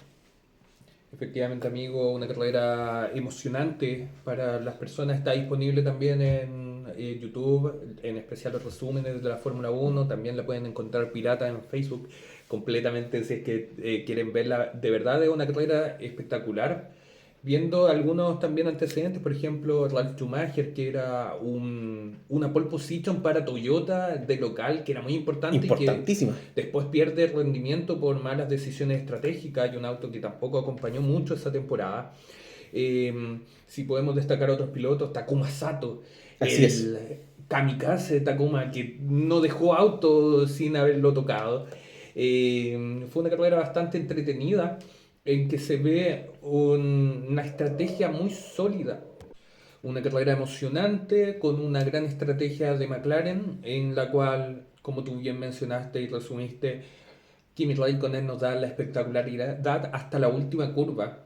Efectivamente, amigo, una carrera emocionante para las personas. Está disponible también en YouTube, en especial los resúmenes de la Fórmula 1. También la pueden encontrar pirata en Facebook completamente si es que quieren verla. De verdad es una carrera espectacular. Viendo algunos también antecedentes, por ejemplo, Ralf Schumacher, que era una pole position para Toyota de local, que era muy importante y que Importantísima. después pierde rendimiento por malas decisiones estratégicas y un auto que tampoco acompañó mucho esa temporada. Si podemos destacar otros pilotos, Takuma Sato, Así es. el kamikaze de Takuma, que no dejó auto sin haberlo tocado. Fue una carrera bastante entretenida en que se ve una estrategia muy sólida. Una carrera emocionante con una gran estrategia de McLaren en la cual, como tú bien mencionaste y resumiste, Kimi Raikkonen nos da la espectacularidad hasta la última curva.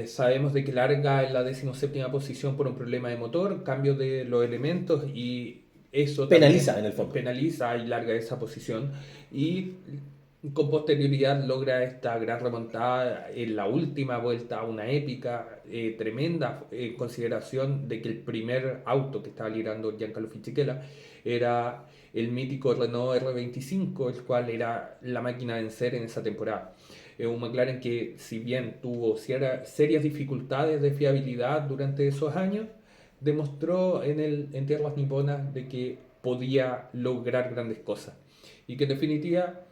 Sabemos de que larga en la 17ª posición por un problema de motor, cambio de los elementos y eso Penaliza también en el fondo. penaliza y larga esa posición. Y con posterioridad logra esta gran remontada en la última vuelta, una épica, tremenda, en consideración de que el primer auto que estaba liderando Giancarlo Fisichella era el mítico Renault R25, el cual era la máquina de vencer en esa temporada. Un McLaren que, si bien tuvo serias dificultades de fiabilidad durante esos años, demostró en tierras niponas de que podía lograr grandes cosas y que en definitiva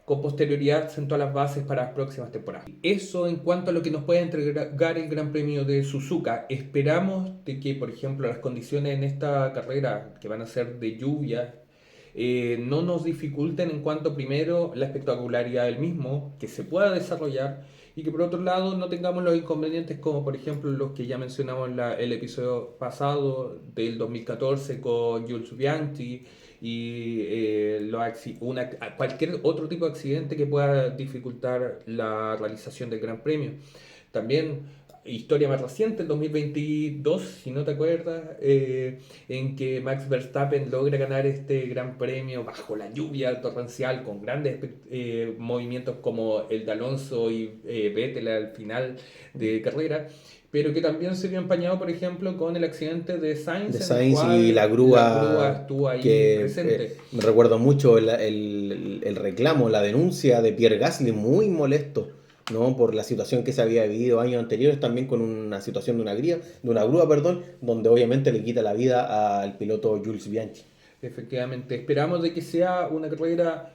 con posterioridad sentó las bases para las próximas temporadas. Eso en cuanto a lo que nos puede entregar el Gran Premio de Suzuka. Esperamos de que, por ejemplo, las condiciones en esta carrera, que van a ser de lluvia, no nos dificulten en cuanto primero la espectacularidad del mismo, que se pueda desarrollar y que por otro lado no tengamos los inconvenientes como por ejemplo los que ya mencionamos en el episodio pasado del 2014 con Jules Bianchi y cualquier otro tipo de accidente que pueda dificultar la realización del Gran Premio. También historia más reciente, el 2022, si no te acuerdas, en que Max Verstappen logra ganar este gran premio bajo la lluvia torrencial, con grandes movimientos como el de Alonso y Vettel al final de carrera, pero que también se vio empañado, por ejemplo, con el accidente de Sainz, De en el Sainz y cual la grúa estuvo ahí que presente. me recuerdo mucho el reclamo, la denuncia de Pierre Gasly, muy molesto, ¿no?, por la situación que se había vivido años anteriores, también con una situación de una grúa, perdón, donde obviamente le quita la vida al piloto Jules Bianchi. Efectivamente, esperamos de que sea una carrera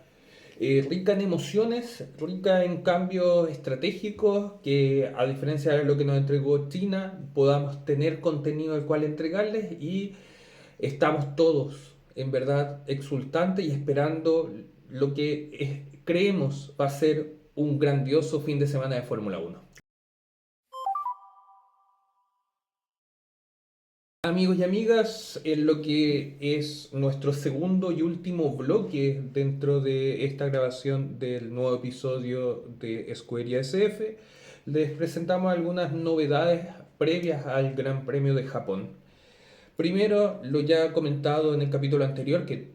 rica en emociones, rica en cambios estratégicos, que a diferencia de lo que nos entregó China, podamos tener contenido al cual entregarles y estamos todos en verdad exultantes y esperando lo que creemos va a ser un grandioso fin de semana de Fórmula 1. Amigos y amigas, en lo que es nuestro segundo y último bloque dentro de esta grabación del nuevo episodio de Escudería SF, les presentamos algunas novedades previas al Gran Premio de Japón. Primero, lo ya comentado en el capítulo anterior, que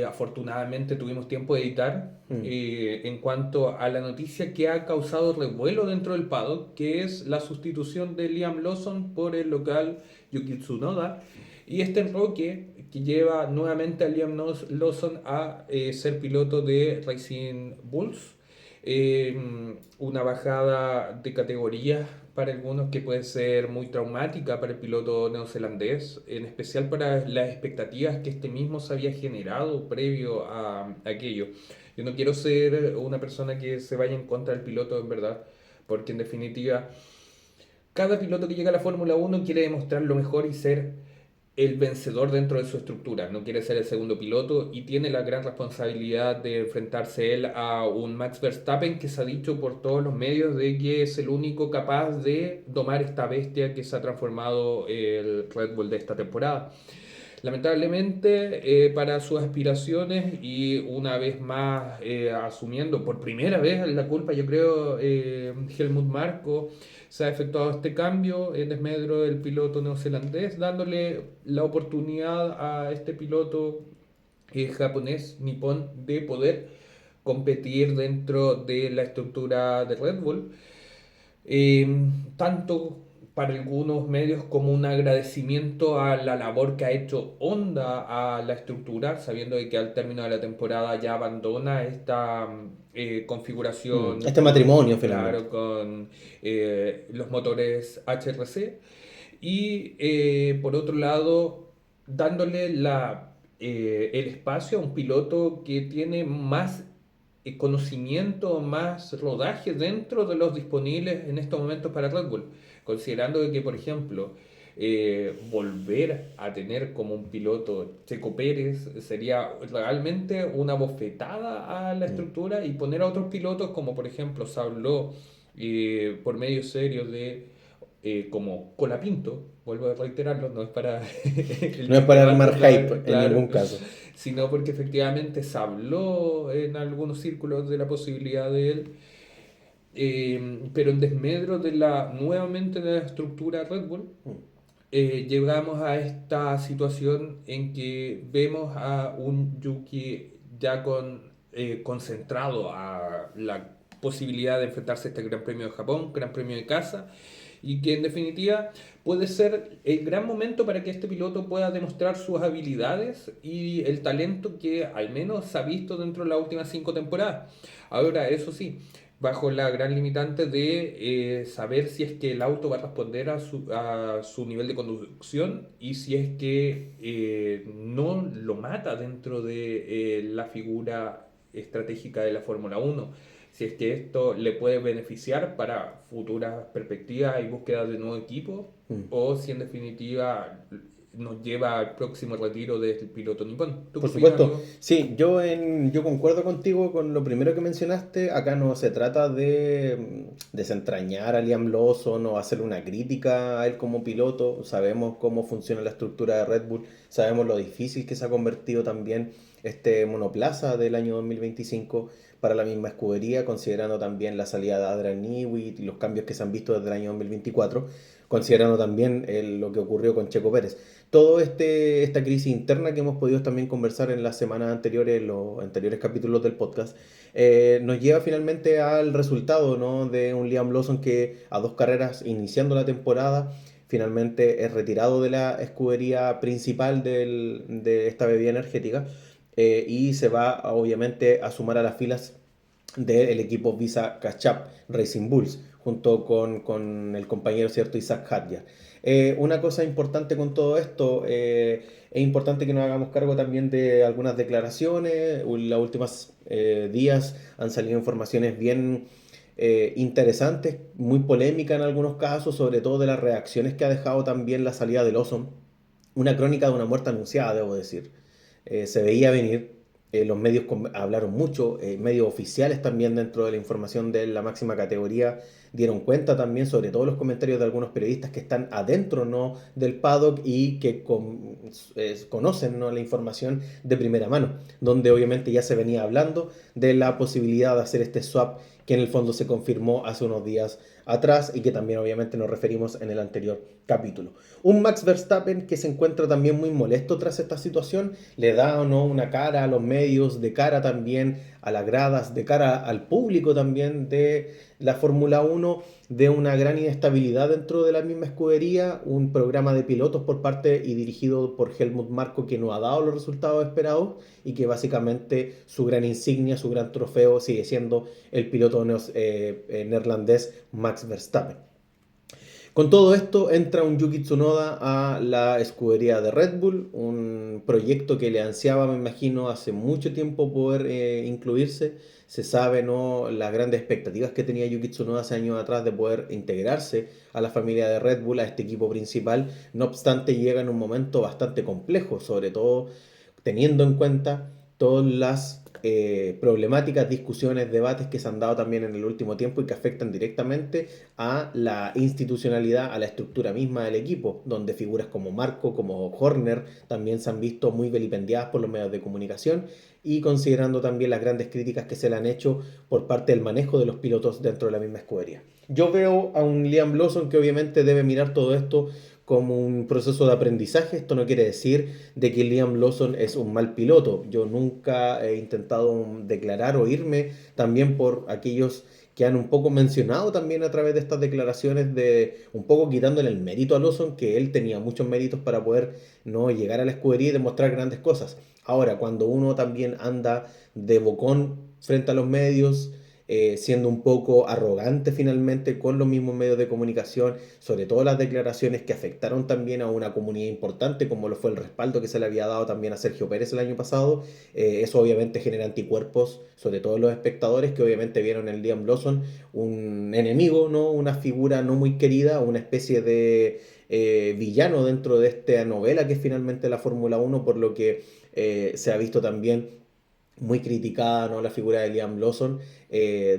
afortunadamente tuvimos tiempo de editar, en cuanto a la noticia que ha causado revuelo dentro del paddock, que es la sustitución de Liam Lawson por el local Yuki Tsunoda, y este enroque que lleva nuevamente a Liam Lawson a ser piloto de Racing Bulls. Una bajada de categoría para algunos que puede ser muy traumática para el piloto neozelandés, en especial para las expectativas que este mismo se había generado previo a aquello. Yo no quiero ser una persona que se vaya en contra del piloto en verdad, porque en definitiva cada piloto que llega a la Fórmula Uno quiere demostrar lo mejor y ser el vencedor dentro de su estructura, no quiere ser el segundo piloto y tiene la gran responsabilidad de enfrentarse él a un Max Verstappen que se ha dicho por todos los medios de que es el único capaz de domar esta bestia que se ha transformado el Red Bull de esta temporada. Lamentablemente, para sus aspiraciones y una vez más asumiendo por primera vez la culpa, yo creo, Helmut Marko, se ha efectuado este cambio en desmedro del piloto neozelandés, dándole la oportunidad a este piloto japonés, nipón, de poder competir dentro de la estructura de Red Bull. Tanto para algunos medios como un agradecimiento a la labor que ha hecho Honda a la estructura, sabiendo de que al término de la temporada ya abandona esta configuración Este con, matrimonio finalmente. claro, con los motores HRC. Y por otro lado, dándole el espacio a un piloto que tiene más conocimiento, más rodaje dentro de los disponibles en estos momentos para Red Bull, considerando de que, por ejemplo, volver a tener como un piloto Checo Pérez sería realmente una bofetada a la estructura y poner a otros pilotos como por ejemplo se habló por medios serios de como Colapinto, vuelvo a reiterarlo, no es para el No es para tema armar claro, hype en claro, ningún caso. sino porque efectivamente se habló en algunos círculos de la posibilidad de él, pero en desmedro de nuevamente de la estructura Red Bull, llegamos a esta situación en que vemos a un Yuki ya concentrado a la posibilidad de enfrentarse a este Gran Premio de Japón, Gran Premio de casa, y que en definitiva puede ser el gran momento para que este piloto pueda demostrar sus habilidades y el talento que al menos se ha visto dentro de las últimas 5 temporadas. Ahora, eso sí, bajo la gran limitante de saber si es que el auto va a responder a su nivel de conducción y si es que no lo mata dentro de la figura estratégica de la Fórmula Uno, si es que esto le puede beneficiar para futuras perspectivas y búsquedas de nuevo equipo, o si en definitiva nos lleva al próximo retiro del piloto nipón. ¿Tú qué Por opinas, supuesto, amigo? sí, yo concuerdo contigo con lo primero que mencionaste. Acá no se trata de desentrañar a Liam Lawson o hacerle una crítica a él como piloto. Sabemos cómo funciona la estructura de Red Bull, sabemos lo difícil que se ha convertido también este monoplaza del año 2025 para la misma escudería, considerando también la salida de Adrian Newey y los cambios que se han visto desde el año 2024, considerando también lo que ocurrió con Checo Pérez. Todo esta crisis interna que hemos podido también conversar en las semanas anteriores, en los anteriores capítulos del podcast, nos lleva finalmente al resultado, ¿no?, de un Liam Lawson que a 2 carreras iniciando la temporada finalmente es retirado de la escudería principal de esta bebida energética, y se va obviamente a sumar a las filas del equipo Visa Cachap Racing Bulls, junto con el compañero, ¿cierto?, Isaac Hadjar. Una cosa importante con todo esto, es importante que nos hagamos cargo también de algunas declaraciones. En los últimos días han salido informaciones bien interesantes, muy polémicas en algunos casos, sobre todo de las reacciones que ha dejado también la salida de Lawson. Una crónica de una muerte anunciada, debo decir. Se veía venir, los medios hablaron mucho, medios oficiales también dentro de la información de la máxima categoría dieron cuenta también, sobre todo los comentarios de algunos periodistas que están adentro, ¿no?, del paddock y que conocen, ¿no?, la información de primera mano, donde obviamente ya se venía hablando de la posibilidad de hacer este swap que en el fondo se confirmó hace unos días atrás y que también obviamente nos referimos en el anterior capítulo. Un Max Verstappen que se encuentra también muy molesto tras esta situación, le da o no una cara a los medios, de cara también a las gradas, de cara al público también de la Fórmula Uno, de una gran inestabilidad dentro de la misma escudería, un programa de pilotos por parte y dirigido por Helmut Marko que no ha dado los resultados esperados y que básicamente su gran insignia, su gran trofeo sigue siendo el piloto neerlandés Max Verstappen. Con todo esto entra un Yuki Tsunoda a la escudería de Red Bull, un proyecto que le ansiaba, me imagino, hace mucho tiempo poder incluirse. Se sabe, ¿no?, las grandes expectativas que tenía Yuki Tsunoda hace años atrás de poder integrarse a la familia de Red Bull, a este equipo principal. No obstante, llega en un momento bastante complejo, sobre todo teniendo en cuenta todas las problemáticas, discusiones, debates que se han dado también en el último tiempo y que afectan directamente a la institucionalidad, a la estructura misma del equipo, donde figuras como Marco, como Horner, también se han visto muy vilipendiadas por los medios de comunicación y considerando también las grandes críticas que se le han hecho por parte del manejo de los pilotos dentro de la misma escudería. Yo veo a un Liam Lawson que obviamente debe mirar todo esto como un proceso de aprendizaje. Esto no quiere decir de que Liam Lawson es un mal piloto. Yo nunca he intentado declarar o irme también por aquellos que han un poco mencionado también a través de estas declaraciones de un poco quitándole el mérito a Lawson, que él tenía muchos méritos para poder no llegar a la escudería y demostrar grandes cosas. Ahora, cuando uno también anda de bocón frente a los medios, siendo un poco arrogante finalmente con los mismos medios de comunicación, sobre todo las declaraciones que afectaron también a una comunidad importante, como lo fue el respaldo que se le había dado también a Sergio Pérez el año pasado. Eso obviamente genera anticuerpos, sobre todo en los espectadores, que obviamente vieron en Liam Lawson un enemigo, ¿no?, una figura no muy querida, una especie de villano dentro de esta novela que es finalmente la Fórmula Uno, por lo que se ha visto también muy criticada, ¿no?, la figura de Liam Lawson,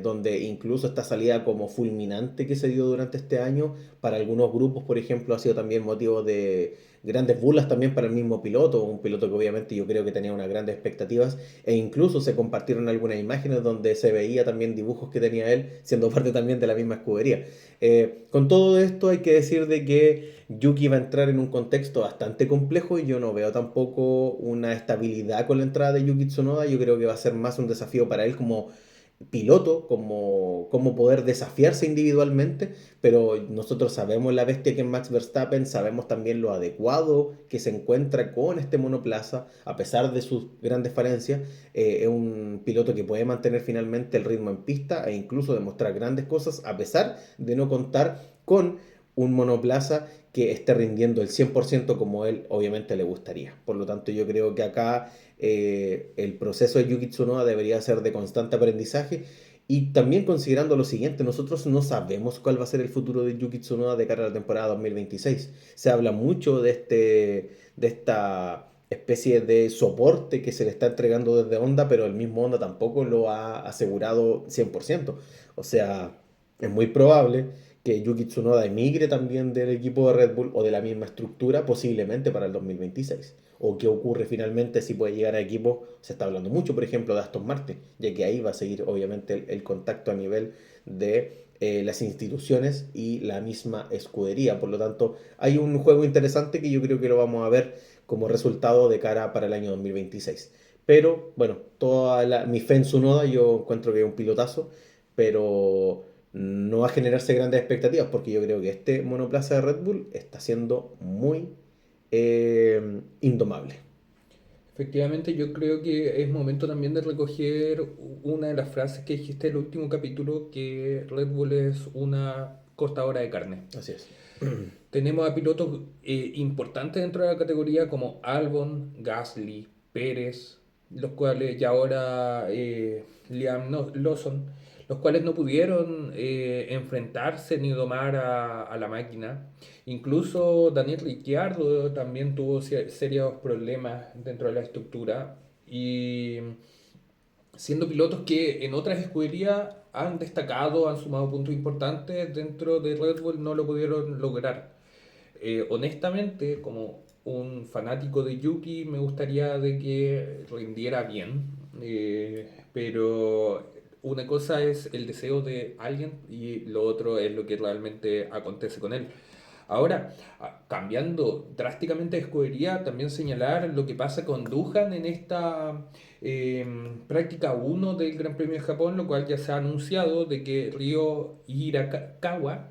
donde incluso esta salida como fulminante que se dio durante este año, para algunos grupos, por ejemplo, ha sido también motivo de grandes burlas también para el mismo piloto, un piloto que obviamente yo creo que tenía unas grandes expectativas, e incluso se compartieron algunas imágenes donde se veía también dibujos que tenía él, siendo parte también de la misma escudería. Con todo esto hay que decir de que Yuki va a entrar en un contexto bastante complejo y yo no veo tampoco una estabilidad con la entrada de Yuki Tsunoda. Yo creo que va a ser más un desafío para él como piloto, como poder desafiarse individualmente, pero nosotros sabemos la bestia que es Max Verstappen, sabemos también lo adecuado que se encuentra con este monoplaza, a pesar de sus grandes falencias. Es un piloto que puede mantener finalmente el ritmo en pista e incluso demostrar grandes cosas, a pesar de no contar con un monoplaza que esté rindiendo el 100% como él obviamente le gustaría. Por lo tanto, yo creo que acá el proceso de Yuki Tsunoda debería ser de constante aprendizaje y también considerando lo siguiente, nosotros no sabemos cuál va a ser el futuro de Yuki Tsunoda de cara a la temporada 2026. Se habla mucho de esta especie de soporte que se le está entregando desde Honda, pero el mismo Honda tampoco lo ha asegurado 100%. O sea, es muy probable que Yuki Tsunoda emigre también del equipo de Red Bull o de la misma estructura posiblemente para el 2026. O qué ocurre finalmente si puede llegar a equipos, se está hablando mucho por ejemplo de Aston Martin, ya que ahí va a seguir obviamente el contacto a nivel de las instituciones y la misma escudería. Por lo tanto, hay un juego interesante que yo creo que lo vamos a ver como resultado de cara para el año 2026. Pero bueno, mi fe en Tsunoda, yo encuentro que es un pilotazo, pero no va a generarse grandes expectativas porque yo creo que este monoplaza de Red Bull está siendo muy indomable. Efectivamente, yo creo que es momento también de recoger una de las frases que dijiste en el último capítulo, que Red Bull es una cortadora de carne. Así es. Tenemos a pilotos importantes dentro de la categoría como Albon, Gasly, Pérez, los cuales y ahora Lawson, los cuales no pudieron enfrentarse ni domar a la máquina. Incluso Daniel Ricciardo también tuvo serios problemas dentro de la estructura y siendo pilotos que en otras escuderías han destacado, han sumado puntos importantes, dentro de Red Bull no lo pudieron lograr. Honestamente, como un fanático de Yuki, me gustaría de que rindiera bien, pero una cosa es el deseo de alguien y lo otro es lo que realmente acontece con él. Ahora, cambiando drásticamente de escudería, también señalar lo que pasa con Duhan en esta práctica uno del Gran Premio de Japón, lo cual ya se ha anunciado de que Ryo Hirakawa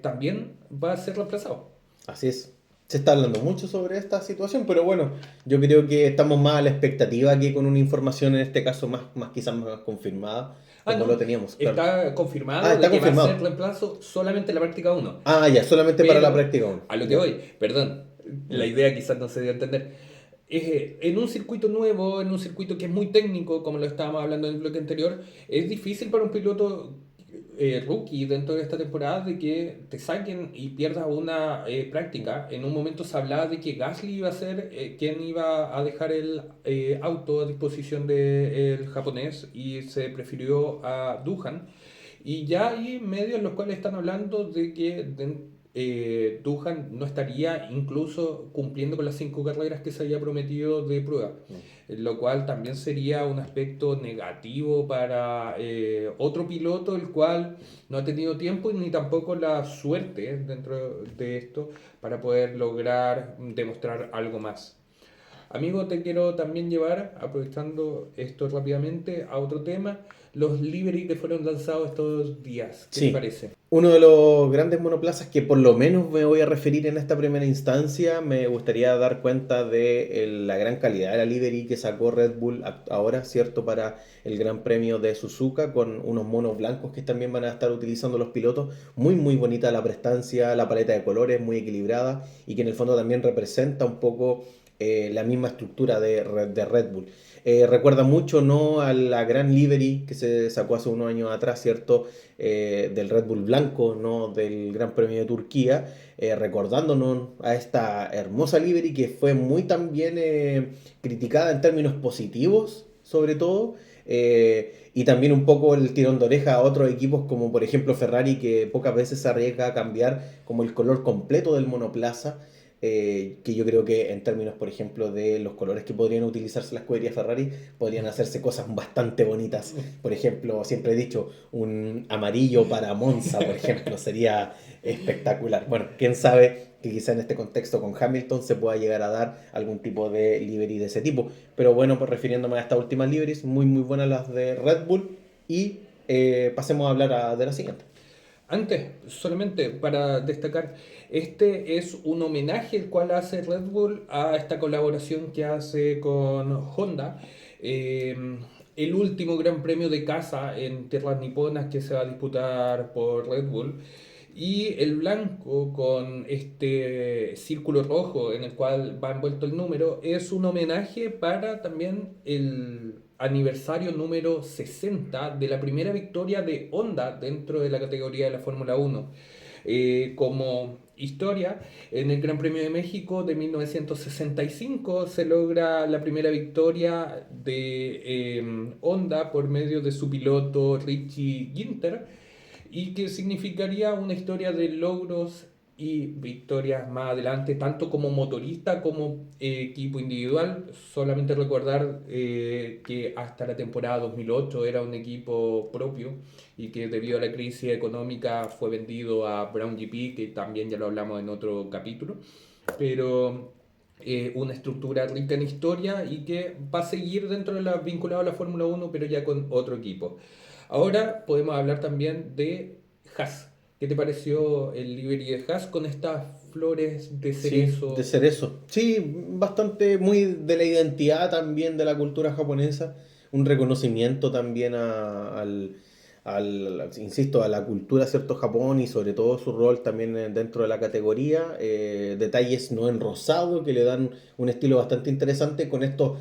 también va a ser reemplazado. Así es. Se está hablando mucho sobre esta situación, pero bueno, yo creo que estamos más a la expectativa que con una información en este caso más quizás más confirmada, Ah, como lo no, teníamos, claro. está Ah, confirmado de está que va a ser confirmado. reemplazo solamente en la práctica uno. Ah, ya, solamente para la Pero, práctica 1. a lo que Ya. voy, perdón, la Mm. idea quizás no se dio a entender. En un circuito nuevo, en un circuito que es muy técnico, como lo estábamos hablando en el bloque anterior, es difícil para un piloto rookie dentro de esta temporada de que te saquen y pierdas una práctica. En un momento se hablaba de que Gasly iba a ser quien iba a dejar el auto a disposición del japonés y se prefirió a Duhan. Y ya hay medios en los cuales están hablando de que Duhan no estaría incluso cumpliendo con las 5 carreras que se había prometido de prueba, Mm. lo cual también sería un aspecto negativo para otro piloto, el cual no ha tenido tiempo y ni tampoco la suerte dentro de esto para poder lograr demostrar algo más. Amigo, te quiero también llevar, aprovechando esto rápidamente, a otro tema, los livery que fueron lanzados estos días. ¿Qué te Sí, parece? uno de los grandes monoplazas que por lo menos me voy a referir en esta primera instancia, me gustaría dar cuenta de la gran calidad de la livery que sacó Red Bull ahora, ¿cierto? Para el Gran Premio de Suzuka, con unos monos blancos que también van a estar utilizando los pilotos. Muy, muy bonita la prestancia, la paleta de colores, muy equilibrada y que en el fondo también representa un poco la misma estructura de Red Bull. Recuerda mucho, ¿no?, a la gran livery que se sacó hace unos años atrás, ¿cierto? Del Red Bull blanco, ¿no?, del Gran Premio de Turquía, recordándonos a esta hermosa livery que fue muy también criticada en términos positivos, sobre todo, y también un poco el tirón de oreja a otros equipos como por ejemplo Ferrari, que pocas veces se arriesga a cambiar como el color completo del monoplaza. Que yo creo que en términos, por ejemplo, de los colores que podrían utilizarse la escudería Ferrari, podrían hacerse cosas bastante bonitas. Por ejemplo, siempre he dicho, un amarillo para Monza, por ejemplo, sería espectacular. Bueno, quién sabe que quizá en este contexto con Hamilton se pueda llegar a dar algún tipo de livery de ese tipo. Pero bueno, pues refiriéndome a estas últimas liveries, muy muy buenas las de Red Bull. Y pasemos a hablar de la siguiente. Antes, solamente para destacar, este es un homenaje el cual hace Red Bull a esta colaboración que hace con Honda. Eh, el último gran premio de casa en tierras niponas que se va a disputar por Red Bull. Y el blanco con este círculo rojo en el cual va envuelto el número es un homenaje para también el aniversario número 60 de la primera victoria de Honda dentro de la categoría de la Fórmula 1. Como historia, en el Gran Premio de México de 1965 se logra la primera victoria de Honda por medio de su piloto Richie Ginter y que significaría una historia de logros y victorias más adelante, tanto como motorista como equipo individual. Solamente recordar que hasta la temporada 2008 era un equipo propio y que debido a la crisis económica fue vendido a Brown GP, que también ya lo hablamos en otro capítulo, pero una estructura rica en historia y que va a seguir dentro de la vinculado a la Fórmula 1, pero ya con otro equipo. Ahora podemos hablar también de Haas. ¿Qué te pareció el livery de Haas con estas flores de Sí, de cerezo? cerezo. Sí, bastante muy de la identidad también de la cultura japonesa, un reconocimiento también insisto, a la cultura, ¿cierto?, Japón y sobre todo su rol también dentro de la categoría. Detalles no en rosado que le dan un estilo bastante interesante con estos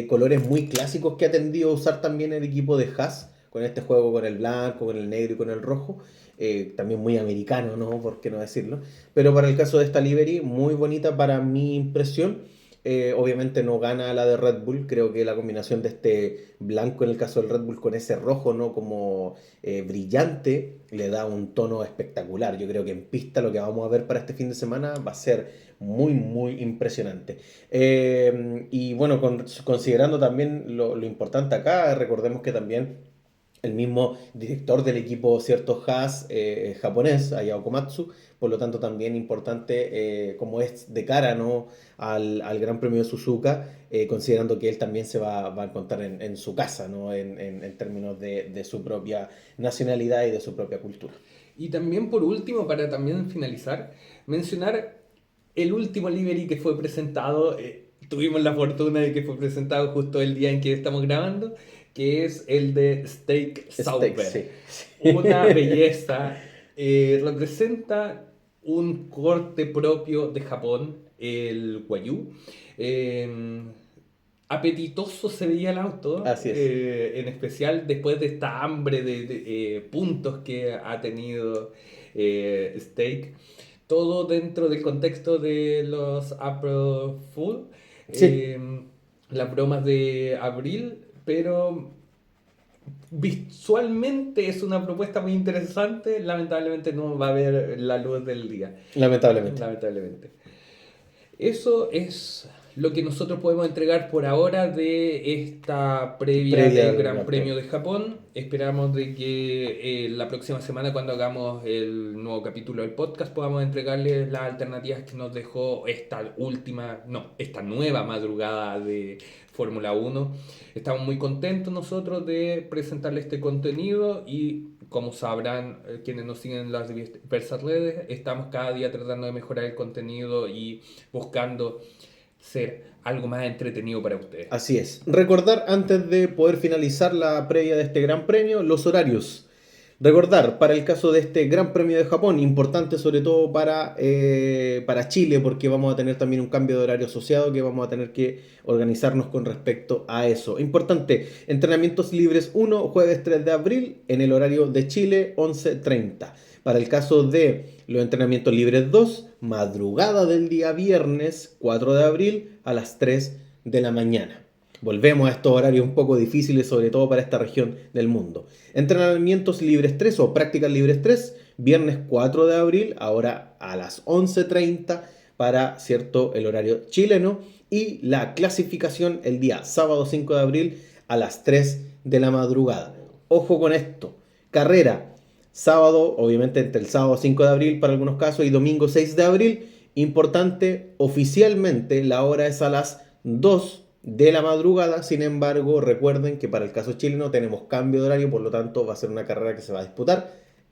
colores muy clásicos que ha tendido a usar también el equipo de Haas, con este juego con el blanco, con el negro y con el rojo. También muy americano, ¿no? ¿Por qué no decirlo? Pero para el caso de esta livery, muy bonita para mi impresión. Obviamente no gana la de Red Bull. Creo que la combinación de este blanco en el caso del Red Bull con ese rojo, ¿no?, como brillante, le da un tono espectacular. Yo creo que en pista lo que vamos a ver para este fin de semana va a ser muy, muy impresionante. Y bueno, considerando también lo importante acá, recordemos que también El mismo director del equipo, cierto, Haas, japonés, Hayao Komatsu, por lo tanto también importante como es de cara, ¿no?, al Gran Premio de Suzuka, considerando que él también se va a encontrar en su casa, ¿no?, en términos de su propia nacionalidad y de su propia cultura. Y también por último, para también finalizar, mencionar el último livery que fue presentado. Tuvimos la fortuna de que fue presentado justo el día en que estamos grabando, que es el de Steak Steak, Sauber. sí. Una belleza. Representa un corte propio de Japón, el Wagyu. Eh, Apetitoso se veía el auto, Así es. en especial después de esta hambre de puntos que ha tenido Steak. Todo dentro del contexto de los April Fool, Sí, eh, las bromas de abril, pero visualmente es una propuesta muy interesante. Lamentablemente no va a ver la luz del día. lamentablemente. Lamentablemente. Eso es lo que nosotros podemos entregar por ahora de esta previa Previa del al Gran Gran Premio Premio. de Japón. Esperamos de que la próxima semana, cuando hagamos el nuevo capítulo del podcast, podamos entregarles las alternativas que nos dejó esta nueva madrugada de Fórmula 1. Estamos muy contentos nosotros de presentarles este contenido y, como sabrán quienes nos siguen en las diversas redes, estamos cada día tratando de mejorar el contenido y buscando ser algo más entretenido para ustedes. Así es. Recordar antes de poder finalizar la previa de este Gran Premio, los horarios. Recordar, para el caso de este Gran Premio de Japón, importante sobre todo para Chile, porque vamos a tener también un cambio de horario asociado que vamos a tener que organizarnos con respecto a eso. Importante, entrenamientos libres 1, jueves 3 de abril, en el horario de Chile, 11:30. Para el caso de los entrenamientos libres 2, madrugada del día viernes 4 de abril a las 3 de la mañana. Volvemos a estos horarios un poco difíciles, sobre todo para esta región del mundo. Entrenamientos libres 3 o prácticas libres 3, viernes 4 de abril, ahora a las 11:30 para, cierto, el horario chileno. Y la clasificación el día sábado 5 de abril a las 3 de la madrugada. Ojo con esto, carrera sábado, obviamente entre el sábado 5 de abril para algunos casos y domingo 6 de abril. Importante, oficialmente la hora es a las 2 de la madrugada. Sin embargo, recuerden que para el caso chileno tenemos cambio de horario, por lo tanto va a ser una carrera que se va a disputar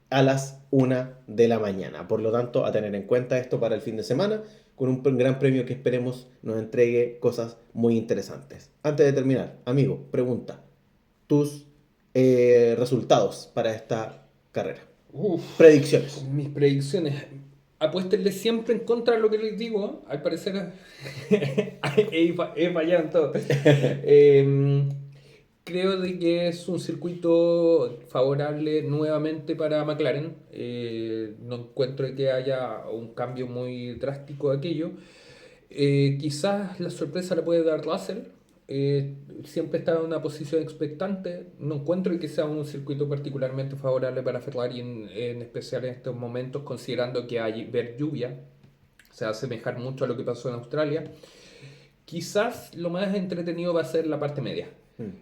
a las 1 de la mañana. Por lo tanto, a tener en cuenta esto para el fin de semana, con un gran premio que esperemos nos entregue cosas muy interesantes. Antes de terminar, amigo, pregunta, tus resultados para esta carrera. Uf, Predicciones. mis predicciones. Apuéstenle siempre en contra de lo que les digo. Al parecer he fallado en todo. Creo de que es un circuito favorable nuevamente para McLaren. No encuentro que haya un cambio muy drástico de aquello. Quizás la sorpresa la puede dar Russell. Siempre está en una posición expectante. No encuentro que sea un circuito particularmente favorable para Ferrari, en especial en estos momentos, considerando que hay ver lluvia. Se va a asemejar mucho a lo que pasó en Australia. Quizás lo más entretenido va a ser la parte media.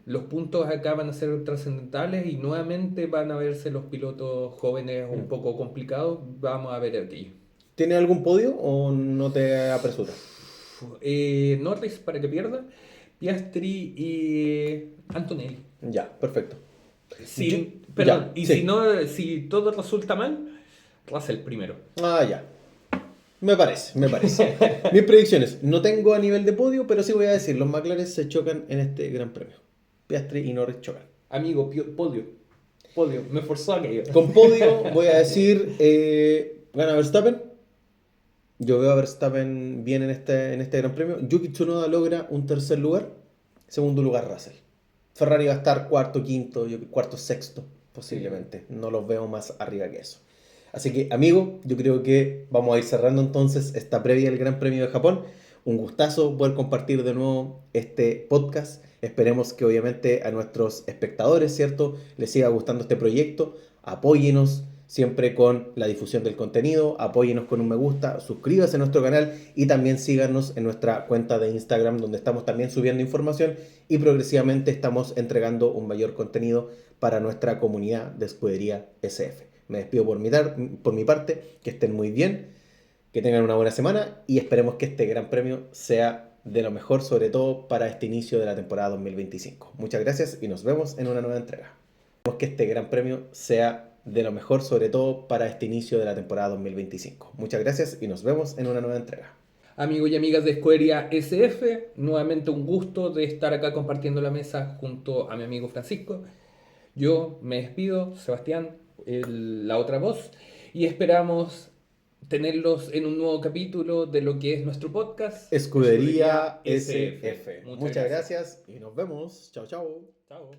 Los puntos acá van a ser trascendentales y nuevamente van a verse los pilotos jóvenes un poco complicados. Vamos a ver aquello. ¿Tienes algún podio o no te apresuras? Norris para que pierda, Piastri y Antonelli. Ya, perfecto. Perdón, Ya, y sí. si todo resulta mal, Russell primero. Ah, ya. Me parece. Mis predicciones. No tengo a nivel de podio, pero sí voy a decir, los McLaren se chocan en este Gran Premio. Piastri y Norris chocan. Amigo, podio. Me forzó aquello. Con podio voy a decir, gana Verstappen. Yo veo a Verstappen bien en este Gran Premio. Yuki Tsunoda logra un tercer lugar. Segundo lugar, Russell. Ferrari va a estar cuarto, quinto, cuarto, sexto, posiblemente. No los veo más arriba que eso. Así que, amigo, yo creo que vamos a ir cerrando entonces esta previa del Gran Premio de Japón. Un gustazo poder compartir de nuevo este podcast. Esperemos que obviamente a nuestros espectadores, ¿cierto?, les siga gustando este proyecto. Apóyenos, siempre con la difusión del contenido. Apóyenos con un me gusta, suscríbase a nuestro canal y también síganos en nuestra cuenta de Instagram, donde estamos también subiendo información y progresivamente estamos entregando un mayor contenido para nuestra comunidad de Escudería SF. Me despido por mi parte, que estén muy bien, que tengan una buena semana y esperemos que este gran premio sea de lo mejor, sobre todo para este inicio de la temporada 2025. Muchas gracias y nos vemos en una nueva entrega. Esperemos que este gran premio sea de lo mejor, sobre todo para este inicio de la temporada 2025. Muchas gracias y nos vemos en una nueva entrega. Amigos y amigas de Escudería SF, nuevamente un gusto de estar acá compartiendo la mesa junto a mi amigo Francisco. Yo me despido, Sebastián, la otra voz, y esperamos tenerlos en un nuevo capítulo de lo que es nuestro podcast Escudería SF. Muchas gracias y nos vemos. Chao, chao. Chao.